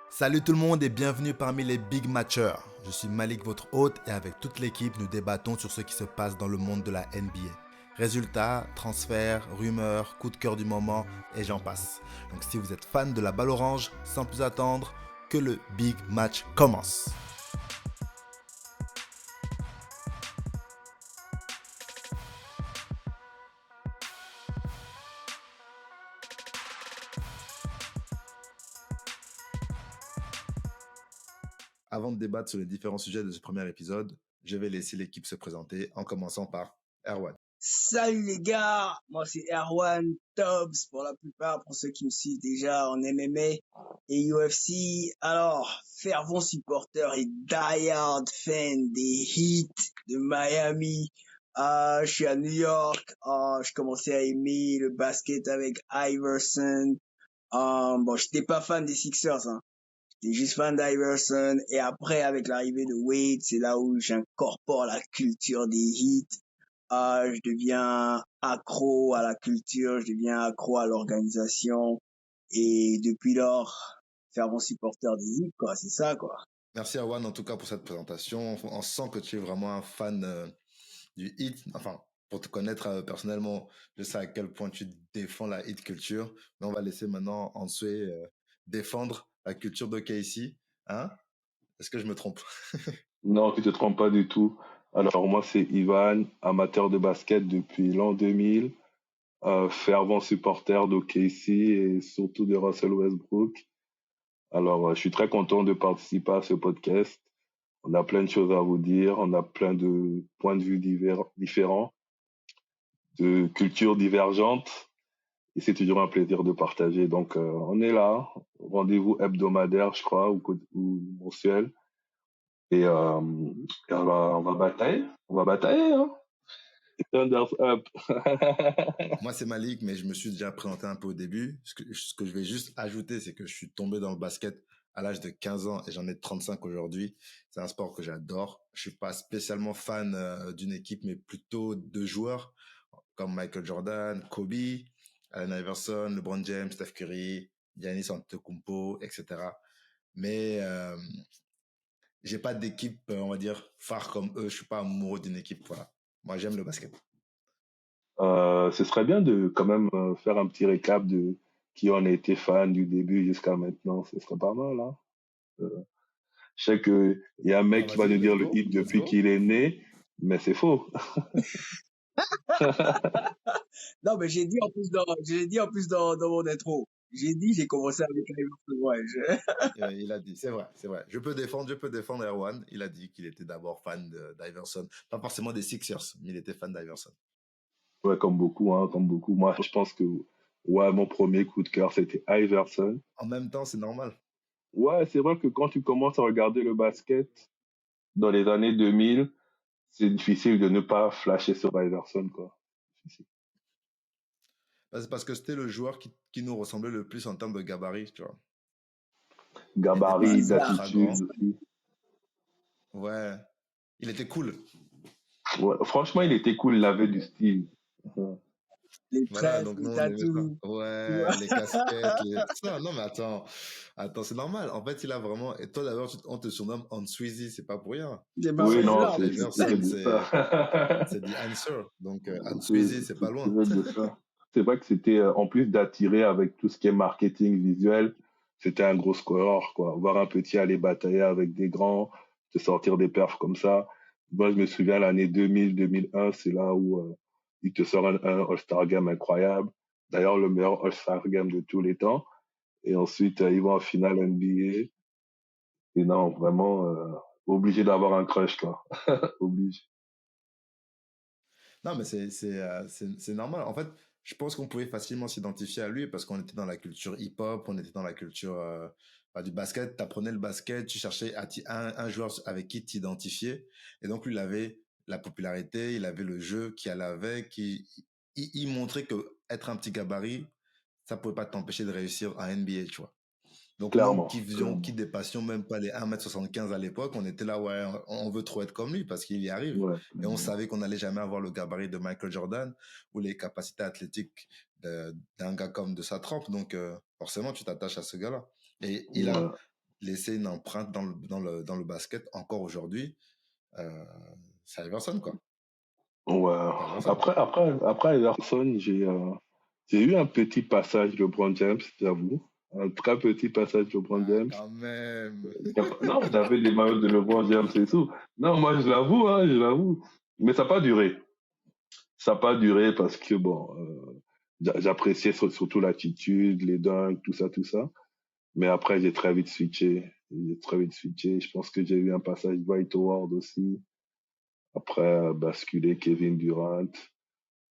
Salut tout le monde et bienvenue parmi les Big Matchers. Je suis Malik, votre hôte, et avec toute l'équipe, nous débattons sur ce qui se passe dans le monde de la NBA. Résultats, transferts, rumeurs, coups de cœur du moment, et j'en passe. Donc si vous êtes fan de la balle orange, sans plus attendre, que le Big Match commence. Avant de débattre sur les différents sujets de ce premier épisode, je vais laisser l'équipe se présenter en commençant par Erwan. Salut les gars, moi c'est Erwan Tubbs pour la plupart, pour ceux qui me suivent déjà en MMA et UFC. Alors, fervent supporter et die-hard fan des Heat de Miami. Je suis à New York. Je commençais à aimer le basket avec Iverson. Bon, j'étais pas fan des Sixers, hein. J'étais juste fan d'Iverson. Et après, avec l'arrivée de Wade, c'est là où j'incorpore la culture des Heat. Je deviens accro à la culture, je deviens accro à l'organisation. Et depuis lors, fervent supporter des Heat, quoi. C'est ça, quoi. Merci Erwan en tout cas pour cette présentation. On sent que tu es vraiment un fan du hit. Enfin, pour te connaître personnellement, je sais à quel point tu défends la hit culture. Mais on va laisser maintenant Ansue défendre la culture de Casey. Hein? Est-ce que je me trompe? Non, tu te trompes pas du tout. Alors moi, c'est Ivan, amateur de basket depuis l'an 2000, fervent supporter d'OKC et surtout de Russell Westbrook. Alors, je suis très content de participer à ce podcast. On a plein de choses à vous dire, on a plein de points de vue différents, de cultures divergentes, et c'est toujours un plaisir de partager. Donc, on est là, rendez-vous hebdomadaire, je crois, ou mensuel. Et, on va batailler, hein. Thunders up. Moi, c'est Malik, mais je me suis déjà présenté un peu au début. Ce que je vais juste ajouter, c'est que je suis tombé dans le basket à l'âge de 15 ans et j'en ai 35 aujourd'hui. C'est un sport que j'adore. Je suis pas spécialement fan d'une équipe, mais plutôt de joueurs comme Michael Jordan, Kobe, Allen Iverson, LeBron James, Steph Curry, Giannis Antetokounmpo, etc. Mais j'ai pas d'équipe, on va dire, phare comme eux. Je suis pas amoureux d'une équipe. Voilà. Moi, j'aime le basket. Ce serait bien de quand même faire un petit récap de qui en a été fan du début jusqu'à maintenant. Ce serait pas mal, hein. Euh, je sais que il y a un Ah, mec qui va vas-y, nous let's dire le go, hit let's depuis go. qu'il est né, mais c'est faux. Non, mais j'ai dit en plus dans mon intro. J'ai commencé avec Iverson, ouais. Il a dit, c'est vrai, c'est vrai. Je peux défendre Erwan. Il a dit qu'il était d'abord fan d'Iverson. Pas forcément des Sixers, mais il était fan d'Iverson. Ouais, comme beaucoup, hein, comme beaucoup. Moi, je pense que ouais, mon premier coup de cœur, c'était Iverson. En même temps, c'est normal. Ouais, c'est vrai que quand tu commences à regarder le basket dans les années 2000, c'est difficile de ne pas flasher sur Iverson, quoi. Difficile. C'est parce que c'était le joueur qui nous ressemblait le plus en termes de gabarit, tu vois. Il n'était pas Gabarit, Bizarre. ultra d'attitude grand. aussi. Ouais. Il était cool. Ouais, franchement, il était cool, il avait du style. Mhm. Les Voilà, tresses, donc nous, les on aimait ça. tatous. Ouais, les casquettes, ça. Non, mais attends. Attends, c'est normal. En fait, il a vraiment... Et toi, d'abord, on te surnomme Answeezy, c'est pas pour rien. C'est pas Oui, vrai, non, non, Parce mais que c'est c'est Iverson, de ça. c'est the answer. Donc, C'est Answeezy, c'est pas c'est loin. vrai de ça. C'est vrai que c'était, en plus d'attirer avec tout ce qui est marketing visuel, c'était un gros scoreur, quoi. Voir un petit aller batailler avec des grands, te sortir des perfs comme ça. Moi, je me souviens l'année 2000-2001, c'est là où il te sort un All-Star Game incroyable. D'ailleurs, le meilleur All-Star Game de tous les temps. Et ensuite, ils vont en finale NBA. Et non, vraiment, obligé d'avoir un crush, quoi. Obligé. Non, mais c'est normal. En fait, je pense qu'on pouvait facilement s'identifier à lui parce qu'on était dans la culture hip-hop, on était dans la culture du basket. Tu apprenais le basket, tu cherchais un joueur avec qui t'identifier. Et donc, lui, il avait la popularité, il avait le jeu qui allait avec. Il montrait que être un petit gabarit, ça pouvait pas t'empêcher de réussir à NBA, tu vois. Donc nous Clairement, qui clairement. dépassions même pas les 1,75 m à l'époque, on était là, ouais, on veut trop être comme lui parce qu'il y arrive. Ouais. Et on savait qu'on n'allait jamais avoir le gabarit de Michael Jordan ou les capacités athlétiques d'un gars comme de sa trempe. Donc forcément, tu t'attaches à ce gars-là. Et Ouais. laissé une empreinte dans le basket encore aujourd'hui, c'est Iverson, quoi. Ouais. C'est Iverson. Après Iverson, j'ai eu un petit passage de LeBron James, j'avoue. Un très petit passage de LeBron Ah, James. quand même. Non, j'avais des maillots de LeBron James et tout. Non, moi, je l'avoue, hein, je l'avoue. Mais ça n'a pas duré. Ça n'a pas duré parce que, bon, j'appréciais surtout l'attitude, les dunks, tout ça, tout ça. Mais après, j'ai très vite switché. Je pense que j'ai eu un passage Dwight Howard aussi. Après, basculer Kevin Durant,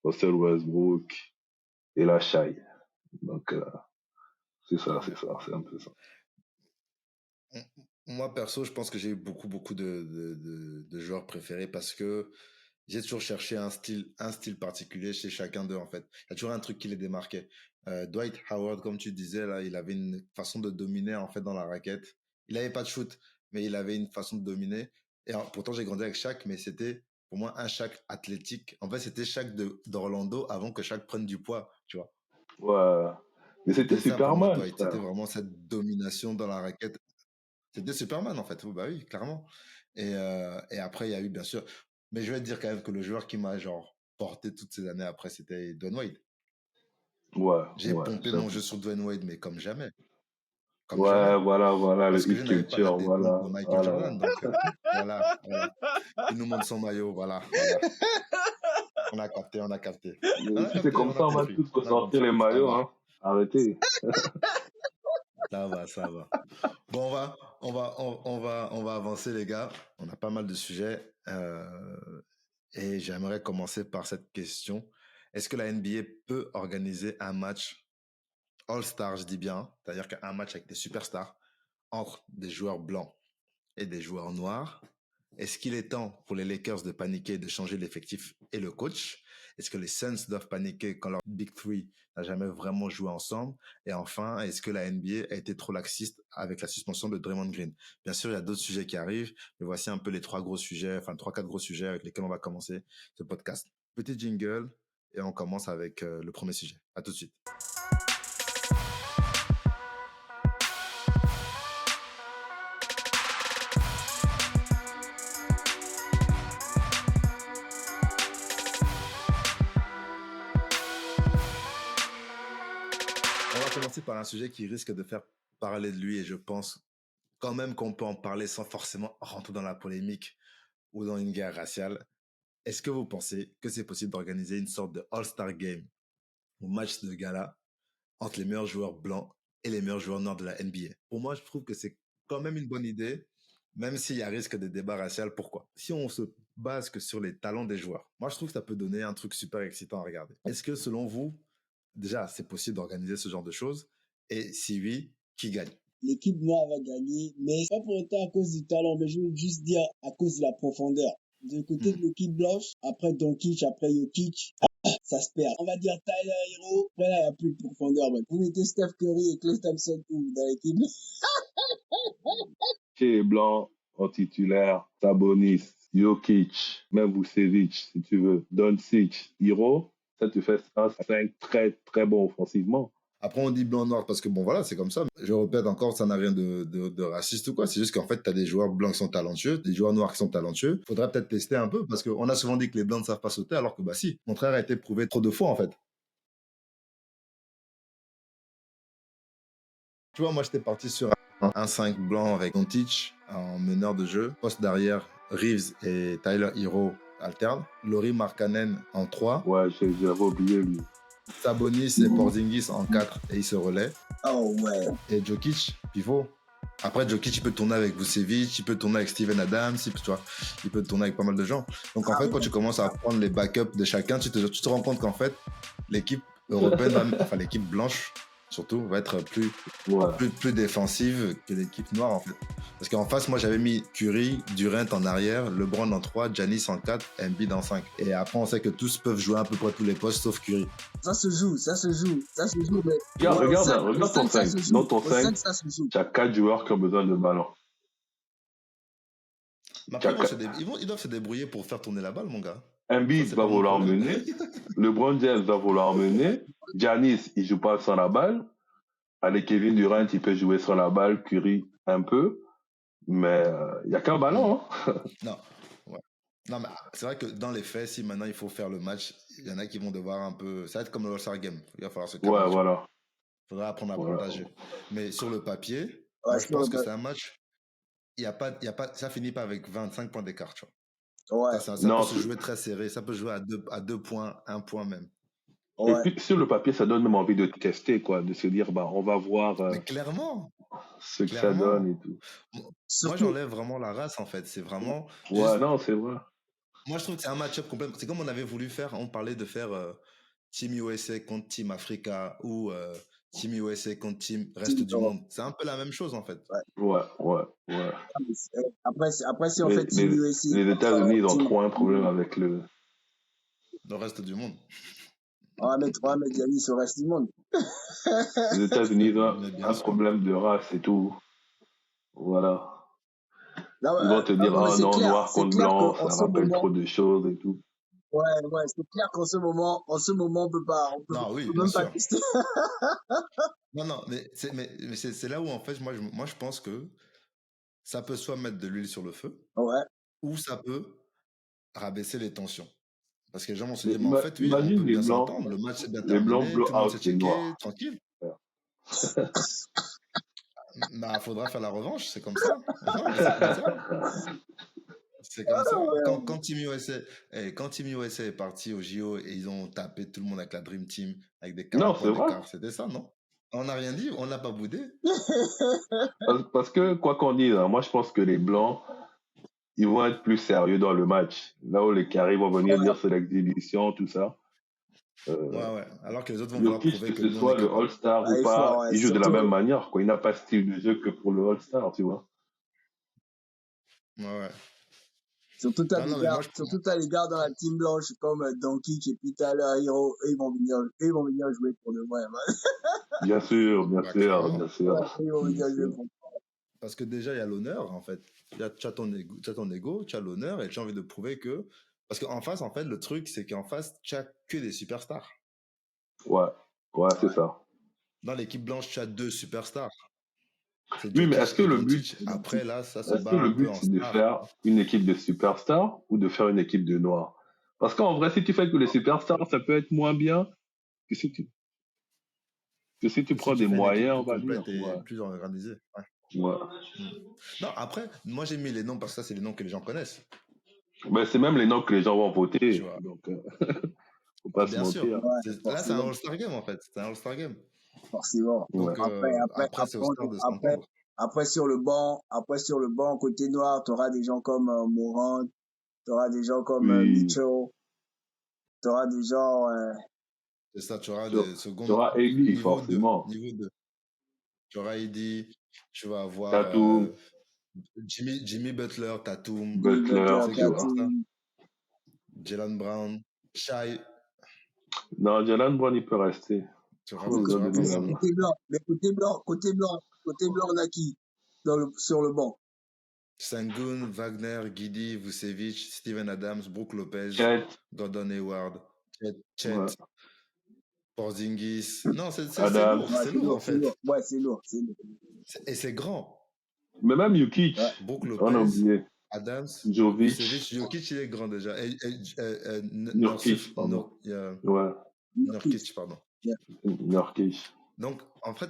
Russell Westbrook et la Shai. Donc, c'est ça, Ouais. c'est un peu ça. Moi, perso, je pense que j'ai eu beaucoup de joueurs préférés parce que j'ai toujours cherché un style particulier chez chacun d'eux, en fait. Il y a toujours un truc qui les démarquait. Dwight Howard, comme tu disais, là, il avait une façon de dominer, en fait, dans la raquette. Il n'avait pas de shoot, mais il avait une façon de dominer. Et pourtant, j'ai grandi avec Shaq, mais c'était, pour moi, un Shaq athlétique. En fait, c'était Shaq d'Orlando avant que Shaq prenne du poids, tu vois. Ouais. Mais c'était C'était ça pour moi, Superman, Dwight. C'était frère. vraiment cette domination dans la raquette. C'était Superman, en fait. Oh, bah oui, clairement. Et après, il y a eu, bien sûr. Mais je vais te dire quand même que le joueur qui m'a, genre, porté toutes ces années après, c'était Dwayne Wade. J'ai Ouais, pompé mon jeu j'avoue. sur Dwayne Wade, mais comme jamais. Comme jamais. Ouais, voilà, le Parce que je hit n'avais pas la culture, détente voilà, de Michael voilà. Jordan. Donc, voilà. Il nous montre son maillot. Voilà. On a capté. On a Si c'est capté, comme on a ça, on va compris. tous On a ressortir compris. les Ça maillots, va. hein. Arrêtez. Ça va. Bon, on va avancer, les gars. On a pas mal de sujets. Et j'aimerais commencer par cette question. Est-ce que la NBA peut organiser un match All-Star, je dis bien, c'est-à-dire qu'un match avec des superstars entre des joueurs blancs et des joueurs noirs? Est-ce qu'il est temps pour les Lakers de paniquer et de changer l'effectif et le coach? Est-ce que les Suns doivent paniquer quand leur Big Three n'a jamais vraiment joué ensemble? Et enfin, est-ce que la NBA a été trop laxiste avec la suspension de Draymond Green? Bien sûr, il y a d'autres sujets qui arrivent, mais voici un peu les trois, quatre gros sujets avec lesquels on va commencer ce podcast. Petit jingle et on commence avec le premier sujet. À tout de suite. On va commencer par un sujet qui risque de faire parler de lui et je pense quand même qu'on peut en parler sans forcément rentrer dans la polémique ou dans une guerre raciale. Est-ce que vous pensez que c'est possible d'organiser une sorte de All-Star Game ou match de gala entre les meilleurs joueurs blancs et les meilleurs joueurs noirs de la NBA? Pour moi, je trouve que c'est quand même une bonne idée, même s'il y a risque de débat racial. Pourquoi? Si on se base que sur les talents des joueurs, moi, je trouve que ça peut donner un truc super excitant à regarder. Est-ce que selon vous, déjà, c'est possible d'organiser ce genre de choses? Et si oui, qui gagne? L'équipe noire va gagner, mais pas pour autant à cause du talent, mais je veux juste dire à cause de la profondeur. Du côté de l'équipe blanche, après Doncic, après Jokic, ça se perd. On va dire Tyler Hero, après là, il n'y a plus de profondeur. Mais vous mettez Steph Curry et Klay Thompson où dans l'équipe? Chez les Blancs, en titulaire, Sabonis, Jokic, même Vucevic, si tu veux, Doncic, Hero, ça te fait un 5 très, très bon offensivement. Après, on dit blanc-noir parce que, bon, voilà, c'est comme ça. Je répète encore, ça n'a rien de raciste ou quoi. C'est juste qu'en fait, tu as des joueurs blancs qui sont talentueux, des joueurs noirs qui sont talentueux. Faudrait peut-être tester un peu parce qu'on a souvent dit que les blancs ne savent pas sauter, alors que, bah si, mon contraire a été prouvé trop de fois, en fait. Tu vois, moi, j'étais parti sur un 5 blanc avec Doncic en meneur de jeu. Poste d'arrière, Reeves et Tyler Hero alternent. Lauri Markkanen en 3. Ouais, j'avais oublié lui. Sabonis et Porzingis en 4 et ils se relaient. Oh ouais. Et Jokic, pivot. Après, Jokic, il peut tourner avec Vucevic, il peut tourner avec Steven Adams, tu vois, il peut tourner avec pas mal de gens. Donc, en fait, quand tu commences à prendre les backups de chacun, tu te rends compte qu'en fait, l'équipe européenne, enfin, l'équipe blanche, surtout, va être plus défensive que l'équipe noire, en fait. Parce qu'en face, moi, j'avais mis Curry, Durant en arrière, LeBron en 3, Giannis en 4, Embiid en 5. Et après, on sait que tous peuvent jouer à peu près tous les postes, sauf Curry. Ça se joue. Mais Regarde ton 5. Dans ton 5, ça se joue. tu as 4 joueurs qui ont besoin de ballon. Mais après, ils doivent se débrouiller pour faire tourner la balle, mon gars. Embiid va vouloir mener. LeBron James va vouloir mener. Giannis, il joue pas sans la balle. Avec Kevin Durant, il peut jouer sans la balle. Curry, un peu, mais il n'y a qu'un ballon. Non, ouais. Non, mais c'est vrai que dans les faits, si maintenant il faut faire le match, il y en a qui vont devoir un peu. Ça va être comme le All-Star Game. Il va falloir se calmer, Ouais, tu vois. voilà. Il faudra apprendre à Voilà. partager. Mais sur le papier, Ouais, moi je sur le pense que c'est un match. Ça finit pas avec 25 points d'écart, tu vois. Ouais, Ça peut Non, se jouer très serré. Ça peut jouer à 2 points, 1 point même. et ouais. puis sur le papier, ça donne même envie de tester, quoi, de se dire, bah, on va voir Mais clairement, ce que ça clairement. donne et tout. Moi, Surtout, j'enlève vraiment la race, en fait. C'est vraiment Ouais, juste. non, c'est vrai. Moi, je trouve que c'est un match-up complet. C'est comme on avait voulu faire. On parlait de faire Team USA contre Team Africa ou Team USA contre Team Reste Team du Europe. monde. C'est un peu la même chose, en fait. Ouais. Après, si on fait Team USA, Les États-Unis, ils ont Team- trop un problème avec Le reste du monde. on va mettre Yanis au reste du monde. les États-Unis, ils ont Mais bien un sûr. problème de race et tout. Voilà. Non, Ils vont te dire, mais ah c'est non, clair, noir c'est contre clair blanc, qu'en ça ce rappelle moment, trop de choses et tout. ouais, c'est clair qu'en ce moment, on peut Non, oui, peut bien même pas sûr. tester. Non, mais c'est là où, en fait, moi, je pense que ça peut soit mettre de l'huile sur le feu, Ouais, ou ça peut rabaisser les tensions. Parce que les gens vont se Mais dire, mais en fait, oui, on imagine peut bien s'entendre, le match s'est bien terminé, blow tout le monde s'est out les checké, noirs. tranquille. Bah, faudra faire la revanche, c'est comme ça. Non, mais c'est comme ça. C'est comme ça. Quand Team USA, quand Team USA est parti au JO et ils ont tapé tout le monde avec la Dream Team, avec des 40 Non, points c'est vrai. d'écart, c'était ça, non? On n'a rien dit, on n'a pas boudé. Parce que, quoi qu'on dise, hein, moi je pense que les Blancs, ils vont être plus sérieux dans le match. Là où les Carrés vont venir dire c'est l'exhibition, tout ça. Ouais. Alors que les autres vont vouloir Jokic, prouver que que ce nous, on est soit le capable. All-Star ou il faut, pas, ouais, il joue de la surtout, même manière, quoi. Il n'a pas de style de jeu que pour le All-Star, tu vois. Ouais. surtout t'as Non, des non, mais gars, moi, surtout t'as les gars dans la team blanche comme Doncic et puis t'as leur Hero, eux, ils vont venir jouer pour de vrai, man. Bien sûr, bien bah, sûr, clairement. bien sûr. Ouais, ils vont venir Bien jouer sûr. pour. Parce que déjà, il y a l'honneur, en fait. Tu as ton ego, tu as l'honneur et tu as envie de prouver que. Parce qu'en face, en fait, le truc, c'est qu'en face, tu as que des superstars. Ouais, c'est ça. Dans l'équipe blanche, tu as 2 superstars. C'est Oui, mais est-ce Jokic que et le Doncic. but, Après, là, ça se est-ce que bat le un peu but en c'est de star. faire une équipe de superstars ou de faire une équipe de noirs? Parce qu'en vrai, si tu fais que les superstars, ça peut être moins bien que si tu, Si prends tu des fais une équipe moyens, on plus va dire. complète et plus organisée. Ouais. Ouais. Non, après, moi, j'ai mis les noms parce que ça, c'est les noms que les gens connaissent. Ben, c'est même les noms que les gens vont Tu voter. vois. Donc, faut pas se Bien sûr. mentir. Ouais, Là, c'est un forcément, All-Star Game, en fait. C'est un All-Star Game. forcément. Ouais. Donc, après, c'est aux stars de s'entendre. Après sur le banc, côté noir, t'auras des gens comme Morant, t'auras des gens comme Oui. Mitchell, t'auras des gens, C'est ça, tu auras Tu des secondes. auras Eggy, Niveau 2. forcément. Niveau 2. Tu auras Eddie, tu vas avoir Tatum, Jimmy Butler, Tatum, Butler, ceux qui tu sont vois. comme ça. Jalen Brown, Shai. Non, Jalen Brown, il peut rester. Tu auras, Faut tu leur auras donner pas la ça. main. côté blanc, on a qui sur le banc? Sengun, Wagner, Giddy, Vucevic, Steven Adams, Brook Lopez, Chet, Gordon Hayward, Chet, ouais. Porzingis. Non, c'est Adams. lourd, c'est lourd en fait. Ouais, c'est lourd. Et c'est grand. Mais même Jokic, Ouais. Brook on a Lopez, oublié. Adams, Jovic, Vucevic, Jokic, il est grand déjà. Nurkic, pardon. Ouais, Nurkic, pardon. Nurkic. Donc, en fait,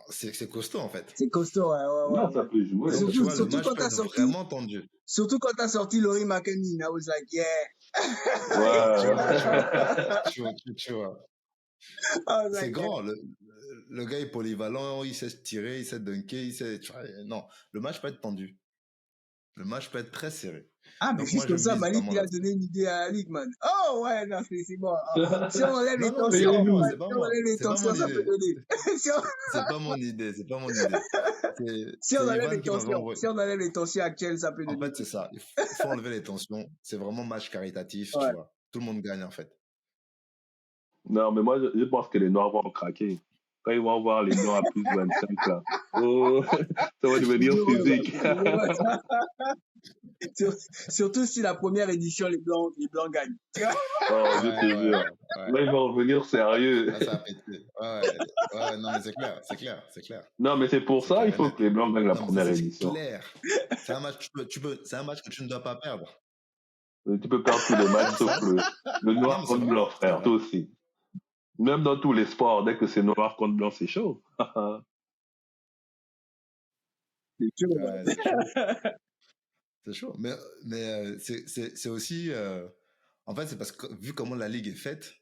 c'est costaud, en fait. C'est costaud, ouais. Non, ça peut jouer. Donc, tu vois, le Surtout match quand peut t'as être sorti, vraiment tendu. surtout quand t'as sorti Laurie McKinney, I was like, yeah. Ouais. Tu vois. I was C'est like, grand. Le gars est polyvalent, il sait se tirer, il sait dunker, tu vois, non, le match peut être tendu. Le match peut être très serré. ah, mais Donc, juste moi, je comme ça, mise Malik, vraiment il a là-dessus. donné une idée à la Ligue, man. Oh, ouais, non, c'est bon. Si on enlève les Non, mais c'est tensions, pas moi, ouais, c'est pas si on moi. enlève les C'est pas mon tensions, ça peut idée. donner. C'est pas mon idée, c'est pas mon idée. Si on C'est enlève Ivan les qui m'avait tensions, envoyé. si on enlève les tensions actuelles, ça peut En donner. fait, c'est ça. Il faut enlever les tensions. C'est vraiment match caritatif, Ouais. tu vois. Tout le monde gagne, en fait. Non, mais moi, je pense que les Noirs vont craquer. Quand ils vont voir les Blancs à plus de 25, là. Oh, ça va devenir physique. Surtout si la première édition, les Blancs gagnent. Tu vois? Oh, je Ouais, te ouais, jure. ouais. Là, il va revenir sérieux. Là, ça a pété. Ouais, non, mais c'est clair, c'est clair, c'est clair. Non, mais c'est pour C'est ça, clair il et faut net. que les Blancs gagnent la Non, mais ça, première c'est édition. clair. C'est un match, c'est un match que tu ne dois pas perdre. Tu peux perdre tous les matchs Comme sauf ça. le Non, noir mais c'est contre vrai, blanc, c'est frère, vrai. toi aussi. Même dans tous les sports, dès que c'est noir contre blanc, c'est chaud. C'est sûr. Ouais, c'est chaud. C'est chaud. Mais c'est aussi. En fait, c'est parce que vu comment la ligue est faite,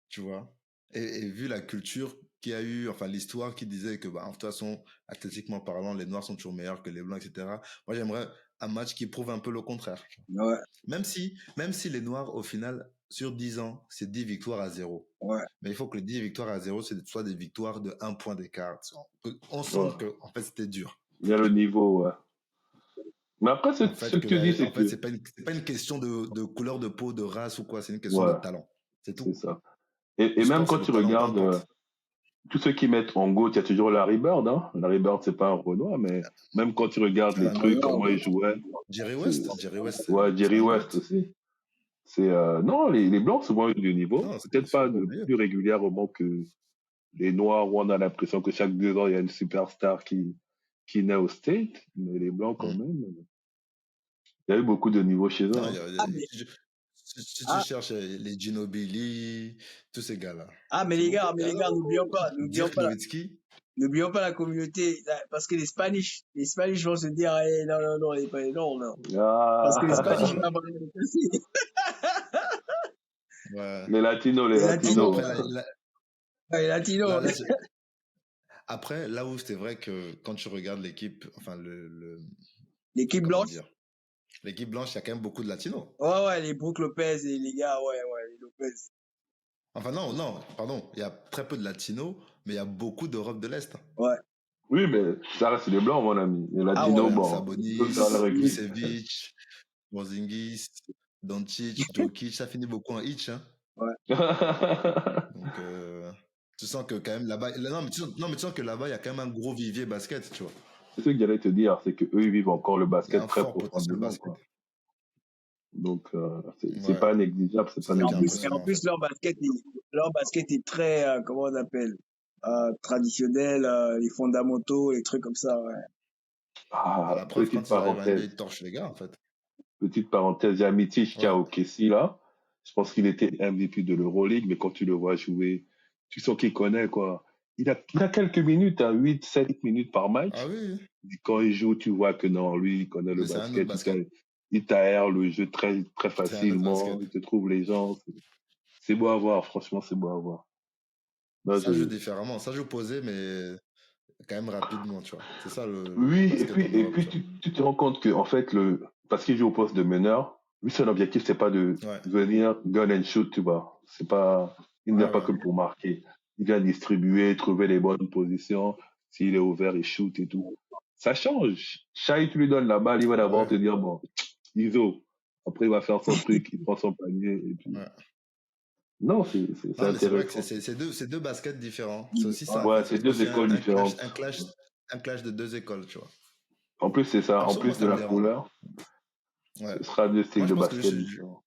tu vois, et vu la culture qu'il y a eu, enfin l'histoire qui disait que, bah, de toute façon, athlétiquement parlant, les Noirs sont toujours meilleurs que les Blancs, etc. Moi, j'aimerais un match qui prouve un peu le contraire. Ouais, Même si les Noirs, au final, sur 10 ans, c'est 10 victoires à 0. ouais. Mais il faut que les 10 victoires à 0, c'est soit des victoires de 1 point d'écart. On sent Ouais. que, en fait, c'était dur. Il y a le niveau, ouais. Mais après, ce En que fait, tu dis, c'est en fait, que, c'est pas une question de couleur de peau, de race ou quoi, c'est une question de ouais, talent. C'est c'est tout. ça. Le Et même sport, quand c'est le tu talent, peu regardes importe. tous ceux qui mettent en GOAT, il y a toujours Larry Bird, hein. Larry Bird, c'est pas un Renoir, mais même quand tu regardes les trucs, Non, comment il jouait, Jerry c'est, West, Jerry West, ouais, c'est Jerry un West GOAT. aussi. C'est, non, les Blancs, souvent, ont du niveau. Non, Peut-être c'est pas le de meilleur. plus régulièrement que les Noirs, où on a l'impression que chaque 2 ans, il y a une superstar qui naît au State, mais les Blancs, quand Mm. même, il y a eu beaucoup de niveau chez eux, Non, hein. si tu Ah, cherches les Ginobili, tous ces gars-là, mais c'est les beaucoup. gars, Dirk Nowitzki, n'oublions pas la communauté, parce que les Spanish vont se dire, eh, non, non, non, non, non. Parce que les Spanish Ah, vont avoir les passer. ouais. les Latinos, les Les Non, mais Latinos, Latinos. après, les Latinos. là, après, là où c'est vrai que quand tu regardes l'équipe, enfin, L'équipe comment blanche. dire, l'équipe blanche, il y a quand même beaucoup de latinos. Ouais, les Brook Lopez et les gars, ouais, les Lopez. Enfin, non, pardon, il y a très peu de latinos, mais il y a beaucoup d'Europe de l'Est. Ouais. Oui, mais ça reste les Blancs, mon ami. Les Ah Latinos, ouais. Ouais, bon, ils peuvent faire leur Sabonis, équipe. Vucevic, Porzingis, Doncic, Jokic, ça finit beaucoup en hitch, hein. Ouais. Donc, tu sens que quand même là-bas, non, mais tu sens que là-bas, il y a quand même un gros vivier basket, tu vois. C'est ce que j'allais te dire, c'est que eux ils vivent encore le Il y a basket un très fort potentiel profondément, basket. quoi. Donc, c'est Ouais, pas négligeable, c'est c'est pas ça Et qui est négligeable. en impressionnant, en fait. plus, leur basket est très, comment on appelle, traditionnel, les fondamentaux, les trucs comme ça, ouais. À Ah, la preuve, quand ils arrivent à NBA, parenthèse, ils torchent les gars, en fait. il y a Mitic qui Ouais. a OKC là. Je pense qu'il était MVP de l'Euroleague, mais quand tu le vois jouer, tu sens qu'il connaît, quoi. Il a quelques minutes, à 8, 7 minutes par Ah match. oui, Et quand il joue, tu vois que non, lui, il connaît le mais c'est un autre basket, basket. il t'aère le jeu très, très C'est un autre facilement, basket. il te trouve les gens. C'est beau à voir, franchement, c'est beau à voir. Là, Ça joue différemment. Ça joue posé, mais quand même rapidement, tu vois. C'est ça le oui, basket en et Europe, puis tu vois. tu te rends compte que, en fait, parce qu'il joue au poste de meneur, lui, son objectif, c'est pas de Ouais, venir gun and shoot, tu vois. C'est pas, il n'est ouais, pas ouais. que pour marquer. Il vient distribuer, trouver les bonnes positions. S'il est ouvert, il shoot et tout. Ça change. Shai, tu lui donnes la balle, il va d'abord Ouais, te dire, bon, ISO. Après, il va faire son truc, il prend son panier, et puis. ouais. Non, c'est Non, mais c'est vrai que intéressant. c'est deux baskets différents. C'est aussi ça, en Ouais, fait. c'est C'est deux aussi écoles différentes. un clash de deux écoles, tu vois. En plus, c'est ça. En Perso, moi, plus de ça me la dérange. couleur, Ouais. ce sera deux Moi, styles je de pense que basket différents.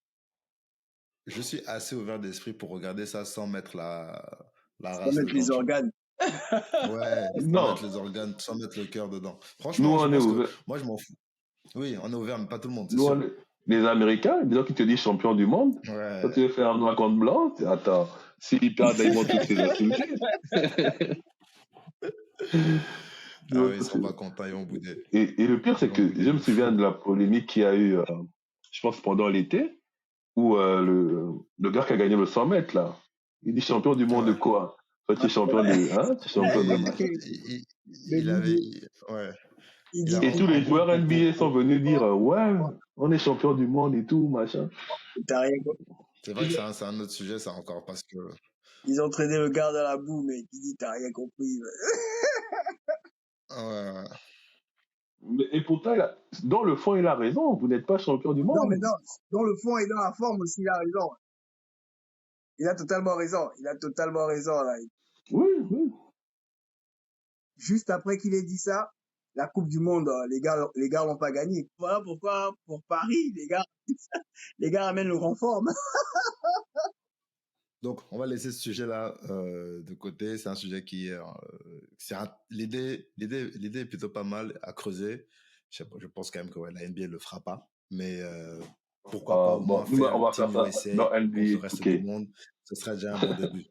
je suis assez ouvert d'esprit pour regarder ça sans mettre la Sans race mettre dedans, les tu vois. organes. Ouais, sans Non, mettre les organes, sans mettre le cœur dedans. nous, Franchement, je on est pense que ouvert. moi, je m'en fous. Oui, on est ouvert, mais pas tout le monde, c'est Nous, sûr. les Américains, des gens qui te disent champion du monde, quand Ouais. tu veux faire un noir contre blanc, attends, s'ils perdent, ils vont tous les insulter. Ah Donc, oui, ils seront pas contents, ils vont bouder. et le pire, Ils c'est vont que bouder je me de souviens fou. de la polémique qu'il y a eu, je pense, pendant l'été, où le gars qui a gagné le 100 mètres, là, il dit champion du monde de Ouais. quoi? Toi, tu es champion de, hein, tu es champion de Oui, machin. il avait, ouais. Il Il a, dit, Et tous les en gros, joueurs NBA sont venus dire, ouais, on est champion du monde et tout, machin. t'as rien compris. c'est vrai que c'est un autre sujet, ça encore, parce que, Ils ont traîné le gars dans la boue, mais il dit, t'as rien compris. ouais. Et pourtant, dans le fond, il a raison. Vous n'êtes pas champion du Non, mais monde. non, dans le fond et dans la forme aussi, il a raison. Il a totalement raison. Il a totalement raison, là. Oui, oui. Juste après qu'il ait dit ça, la Coupe du Monde, les gars l'ont pas gagné. Voilà pourquoi, pour Paris, les gars amènent le renfort. Donc, on va laisser ce sujet-là de côté. C'est un sujet qui est... l'idée est plutôt pas mal à creuser. Je pense quand même que ouais, la NBA ne le fera pas. Mais pourquoi pas au Bon, moins nous, on faire va faire Team ça USA dans contre le NBA reste du 2K. monde. Ce serait déjà un bon début.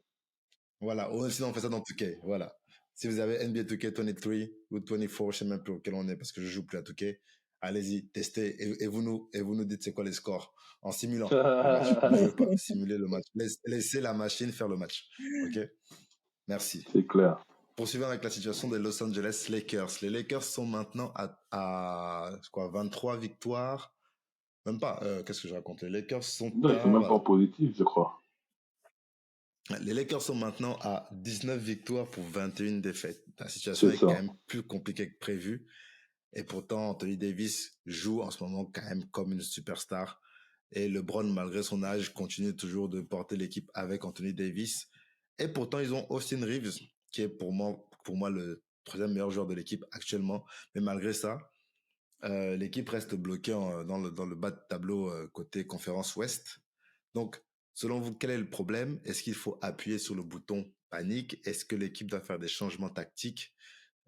Voilà. Ou sinon, on fait ça dans 2K. Voilà. Si vous avez NBA 2K23 ou 24, je sais même plus auquel on est parce que je joue plus à 2K. Allez-y, testez et vous nous dites c'est quoi les scores en simulant le match. Ne jouez pas, simulez le match. Laissez la machine faire le match. Ok. Merci. C'est clair. Poursuivons avec la situation des Los Angeles Lakers. Les Lakers sont maintenant à quoi, 23 victoires. Même pas. Qu'est-ce que je raconte? Les Lakers sont Non, ils sont même pas voilà. en positif, je crois. Les Lakers sont maintenant à 19 victoires pour 21 défaites. La situation C'est est quand ça. même plus compliquée que prévu. Et pourtant, Anthony Davis joue en ce moment quand même comme une superstar. Et LeBron, malgré son âge, continue toujours de porter l'équipe avec Anthony Davis. Et pourtant, ils ont Austin Reeves, qui est pour moi le troisième meilleur joueur de l'équipe actuellement. Mais malgré ça, l'équipe reste bloquée dans le bas de tableau côté conférence Ouest. Donc, selon vous, quel est le problème? Est-ce qu'il faut appuyer sur le bouton panique? Est-ce que l'équipe doit faire des changements tactiques,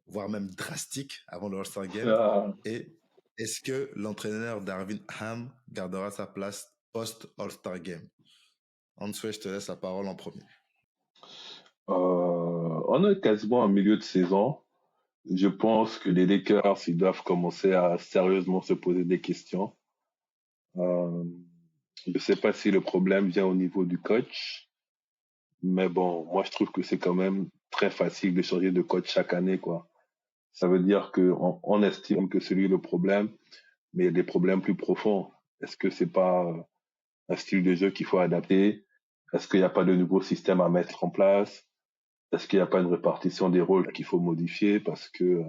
voire même drastiques avant le All-Star Game? Ah, Et est-ce que l'entraîneur Darvin Ham gardera sa place post-All-Star Game? Answay, je te laisse la parole en premier. on est quasiment en milieu de saison. Je pense que les Lakers, ils doivent commencer à sérieusement se poser des questions. Je ne sais pas si le problème vient au niveau du coach, mais bon, moi je trouve que c'est quand même très facile de changer de coach chaque année, quoi. Ça veut dire qu'on estime que c'est lui le problème, mais il y a des problèmes plus profonds. Est-ce que c'est pas un style de jeu qu'il faut adapter? Est-ce qu'il n'y a pas de nouveau système à mettre en place? Est-ce qu'il n'y a pas une répartition des rôles qu'il faut modifier? Parce que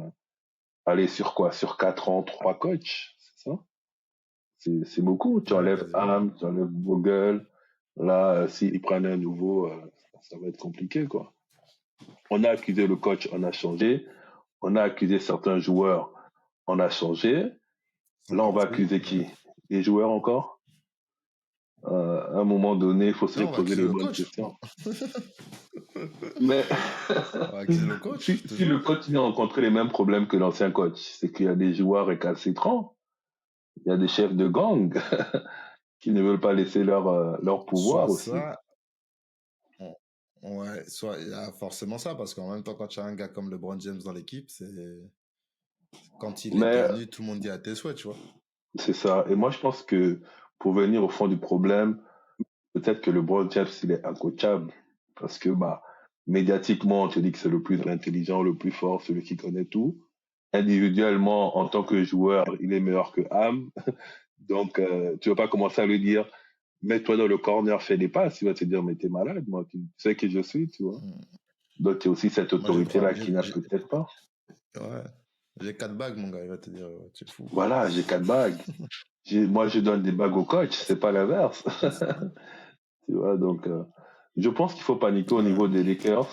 aller sur quoi? Sur 4 ans, 3 coachs, c'est ça? C'est beaucoup. Tu Ouais, enlèves quasiment. Ham, tu enlèves Vogel. Là, s'ils prennent un nouveau, ça va être compliqué, quoi. On a accusé le coach, on a changé. On a accusé certains joueurs, on a changé. Ils sont Là, on va partis. accuser qui? Les joueurs encore? À un moment donné, il faut se Non, on va poser accuser les le bonnes coach. questions. Mais On va accuser le coach, si le toujours. coach vient rencontrer les mêmes problèmes que l'ancien coach, c'est qu'il y a des joueurs récalcitrants, il y a des chefs de gang qui ne veulent pas laisser leur pouvoir Soit aussi. ça, ouais, soit il y a forcément ça, parce qu'en même temps, quand tu as un gars comme LeBron James dans l'équipe, quand il Mais éternue, tout le monde dit à tes souhaits, tu vois. c'est ça. Et moi, je pense que pour venir au fond du problème, peut-être que le LeBron James, il est incoachable. Parce que, médiatiquement, on te dit que c'est le plus intelligent, le plus fort, celui qui connaît tout. Individuellement, en tant que joueur, il est meilleur que Ham. Donc, tu vas pas commencer à lui dire, mets-toi dans le corner, fais des passes. Il va te dire, mais t'es malade, moi, tu sais qui je suis, tu vois. Hmm. Donc, tu as aussi cette Moi, autorité-là qu'il n'a peut-être pas. ouais, j'ai 4 bagues, mon gars, il va te dire, tu es fou. Voilà, j'ai 4 bagues. Moi, je donne des bagues au coach, c'est pas l'inverse. Tu vois, donc, je pense qu'il faut paniquer au niveau des Lakers.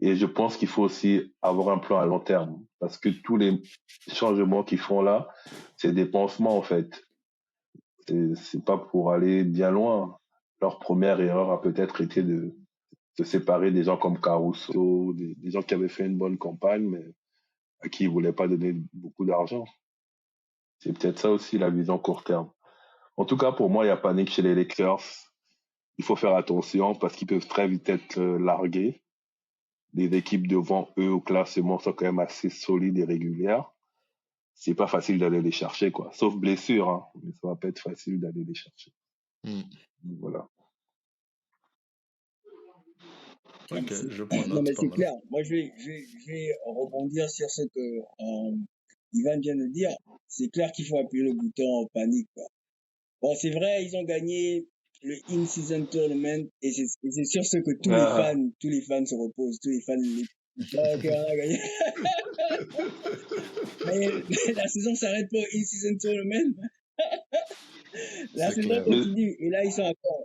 Et je pense qu'il faut aussi avoir un plan à long terme. Parce que tous les changements qu'ils font là, c'est des pansements, en fait. C'est pas pour aller bien loin. Leur première erreur a peut-être été de se séparer des gens comme Caruso, des gens qui avaient fait une bonne campagne, mais à qui ils voulaient pas donner beaucoup d'argent. C'est peut-être ça aussi la vision court terme. En tout cas, pour moi, il y a panique chez les Lakers. Il faut faire attention parce qu'ils peuvent très vite être largués. Les équipes devant eux au classement sont quand même assez solides et régulières. C'est pas facile d'aller les chercher, quoi. Sauf blessure, hein. Mais ça va pas être facile d'aller les chercher. Hmm. Voilà. Ok, je prends Non, note, mais pas c'est mal. clair. Moi, je vais rebondir sur ce que Ivan vient de dire. C'est clair qu'il faut appuyer le bouton en panique, quoi. Bon, c'est vrai, ils ont gagné le in-season tournament et c'est sur ce que tous les fans se reposent, tous les fans, ok, on a gagné. Mais la saison s'arrête pas au in-season tournament. La C'est saison clair. continue. Et là, ils sont encore,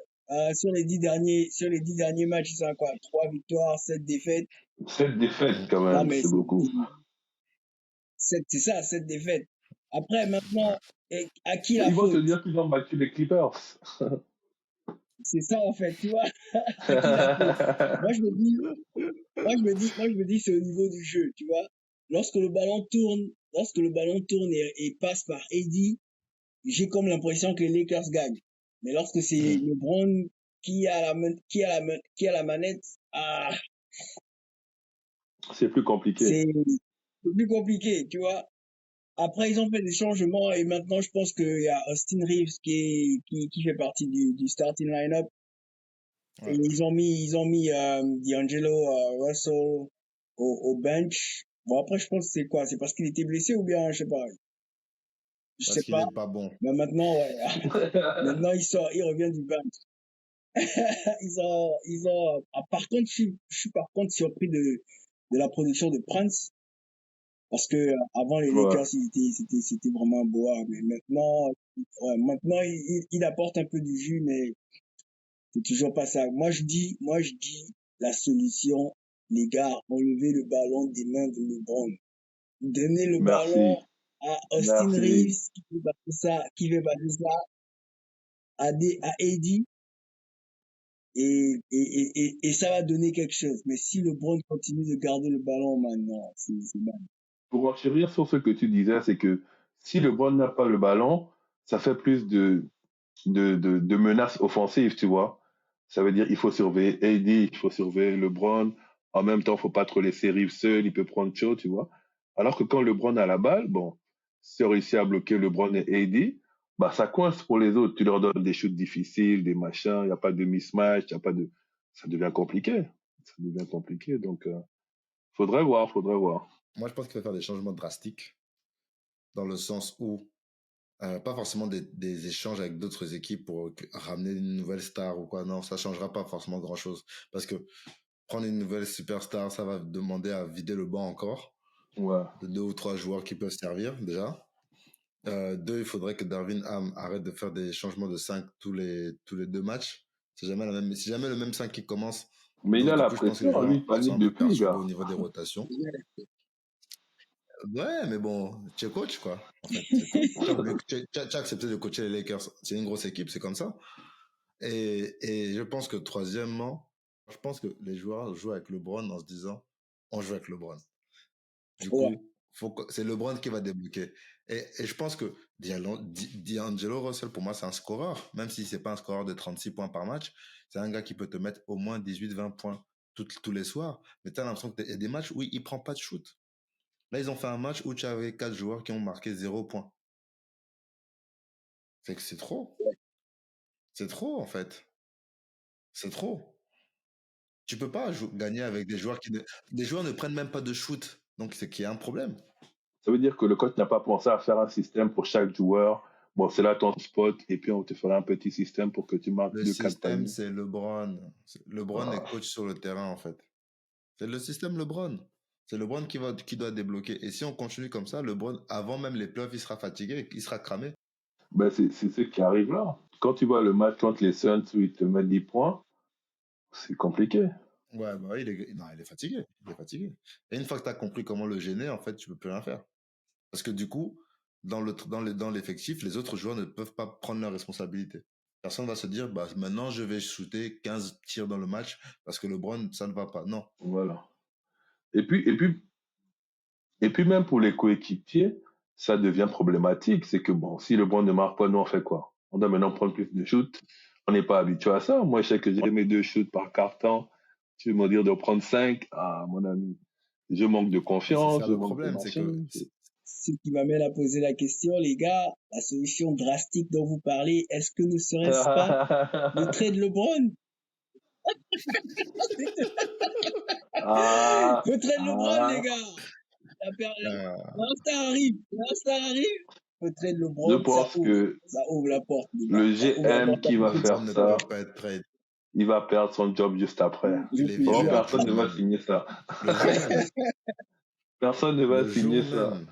sur les 10 derniers matchs, ils sont encore à 3 victoires, 7 défaites. 7 défaites, quand Non, même, mais c'est beaucoup. C'est ça, 7 défaites. Après, maintenant, à qui Mais la ils vont te faute? dire qu'ils ont battu les Clippers. C'est ça, en fait, tu vois, à qui la faute? Moi, je me dis, moi, je me dis, c'est au niveau du jeu, tu vois. Lorsque le ballon tourne et passe par AD, j'ai comme l'impression que les Lakers gagnent. Mais lorsque c'est Hmm. LeBron qui a la manette, ah, C'est plus compliqué. c'est plus compliqué, tu vois. Après, ils ont fait des changements et maintenant, je pense qu'il y a Austin Reeves qui fait partie du starting lineup. Et Ouais. ils ont mis D'Angelo Russell au bench. Bon, après, je pense que c'est quoi? C'est parce qu'il était blessé ou bien, je sais pas. Je Parce sais qu'il pas. est pas bon. Mais maintenant, ouais. Maintenant, il revient du bench. Par contre, je suis par contre surpris de la production de Prince. Parce que avant les Ouais. Lakers, c'était vraiment beau. Mais maintenant, ouais, maintenant, il apporte un peu du jus, mais c'est toujours pas ça. Moi, je dis, la solution, les gars, enlevez le ballon des mains de LeBron. Donnez le ballon Merci. à Austin Merci. Reeves, qui fait passer ça à AD, et ça va donner quelque chose. Mais si LeBron continue de garder le ballon maintenant, c'est mal. Pour enchérir sur ce que tu disais, c'est que si LeBron n'a pas le ballon, ça fait plus de menaces offensives, tu vois. Ça veut dire il faut surveiller AD, il faut surveiller LeBron. En même temps, il faut pas trop laisser Reeves seul, il peut prendre chaud, tu vois. Alors que quand LeBron a la balle, bon, si on réussit à bloquer LeBron et AD, bah ça coince pour les autres. Tu leur donnes des shoots difficiles, des machins, il n'y a pas de mismatch, il y a pas de... Ça devient compliqué. Ça devient compliqué. Donc, faudrait voir, faudrait voir. Moi, je pense qu'il faut faire des changements drastiques dans le sens où pas forcément des échanges avec d'autres équipes pour ramener une nouvelle star ou quoi. Non, ça changera pas forcément grand-chose. Parce que prendre une nouvelle superstar, ça va demander à vider le banc encore Ouais. de 2 ou 3 joueurs qui peuvent servir déjà. Deux, il faudrait que Darvin Ham arrête de faire des changements de 5 tous les 2 matchs. C'est jamais le même 5 qui commence. Mais il Donc, a du la coup, je pense que les pression, lui, il joueurs sont panique un peu depuis, perturbés gars. au niveau des rotations. Ouais, mais bon, tu es coach, quoi. En fait, c'est tout. Tu as accepté de coacher les Lakers. C'est une grosse équipe, c'est comme ça. Et je pense que troisièmement, je pense que les joueurs jouent avec LeBron en se disant, on joue avec LeBron. Du Ouais, coup, c'est LeBron qui va débloquer. Et je pense que D'Angelo Russell, pour moi, c'est un scoreur. Même si c'est pas un scoreur de 36 points par match, c'est un gars qui peut te mettre au moins 18-20 points tous les soirs. Mais tu as l'impression qu'il y a des matchs où il prend pas de shoot. Là, ils ont fait un match où tu avais 4 joueurs qui ont marqué 0 points. C'est que c'est trop. C'est trop, en fait. C'est trop. Tu peux pas gagner avec des joueurs ne prennent même pas de shoot. Donc, c'est qu'il y a un problème. Ça veut dire que le coach n'a pas pensé à faire un système pour chaque joueur. Bon, c'est là ton spot, et puis on te fera un petit système pour que tu marques Le 2, 4 système, paniers. c'est LeBron. LeBron est Ah, coach sur le terrain, en fait. C'est le système LeBron. C'est LeBron qui doit débloquer. Et si on continue comme ça, LeBron, avant même les playoffs, il sera fatigué, il sera cramé. ben c'est ce qui arrive là. Quand tu vois le match contre les Suns où ils te mettent 10 points, c'est compliqué. Ouais, bah, non, il est fatigué. Il est fatigué. Et une fois que tu as compris comment le gêner, en fait, tu peux plus rien faire. Parce que du coup, dans l'effectif, les autres joueurs ne peuvent pas prendre leurs responsabilités. Personne va se dire, bah, maintenant, je vais shooter 15 tirs dans le match parce que LeBron, ça ne va pas. Non. Voilà. Et puis, et puis, et puis même pour les coéquipiers, ça devient problématique. C'est que bon, si le bon ne marque pas, nous on fait quoi? On doit maintenant prendre plus de shoots. On n'est pas habitué à ça. Moi, je sais que j'ai mes 2 shoots par carton. Tu veux me dire de prendre 5? Ah, mon ami. Je manque de Mais c'est confiance, ça je le manque de problème, c'est que machin. ce qui m'amène à poser la question, les gars, la solution drastique dont vous parlez, est-ce que ne serait-ce pas le trade LeBron? Ah, Le trade LeBron, les ah. gars! euh, L'instant arrive, l'instant arrive. Le trade Je LeBron, pense que ça ouvre la porte, les gars. le Ça ouvre la GM porte à qui va beaucoup de LeBron faire ne choses. ça, peut pas être trade. il va perdre son job juste après. Je Il est te Vraiment, viré jure. le personne jour ne va même. signer ça. Le jour même. Personne ne va Le jour signer ça. même.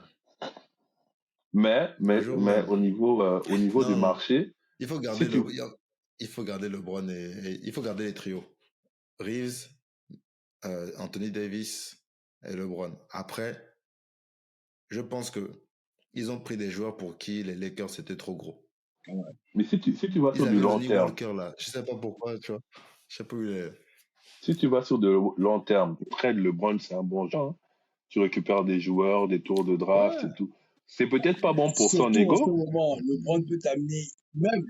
Mais, Le mais, jour mais même. au niveau du Non, marché, il faut si garder tu, il faut garder LeBron il faut garder les trios. Reeves, Anthony Davis et LeBron. Après, Je pense que ils ont pris des joueurs pour qui les Lakers c'était trop gros. Mais si tu vas Ils sur du avaient long Lonnie terme, Walker là. Je sais pas pourquoi, tu vois. Je sais pas où il est. si tu vas sur de long terme, trade LeBron, c'est un bon genre, hein. Tu récupères des joueurs, des tours de draft et Ouais. tout. C'est peut-être pas bon pour son Surtout en ce ego. moment, LeBron peut t'amener même.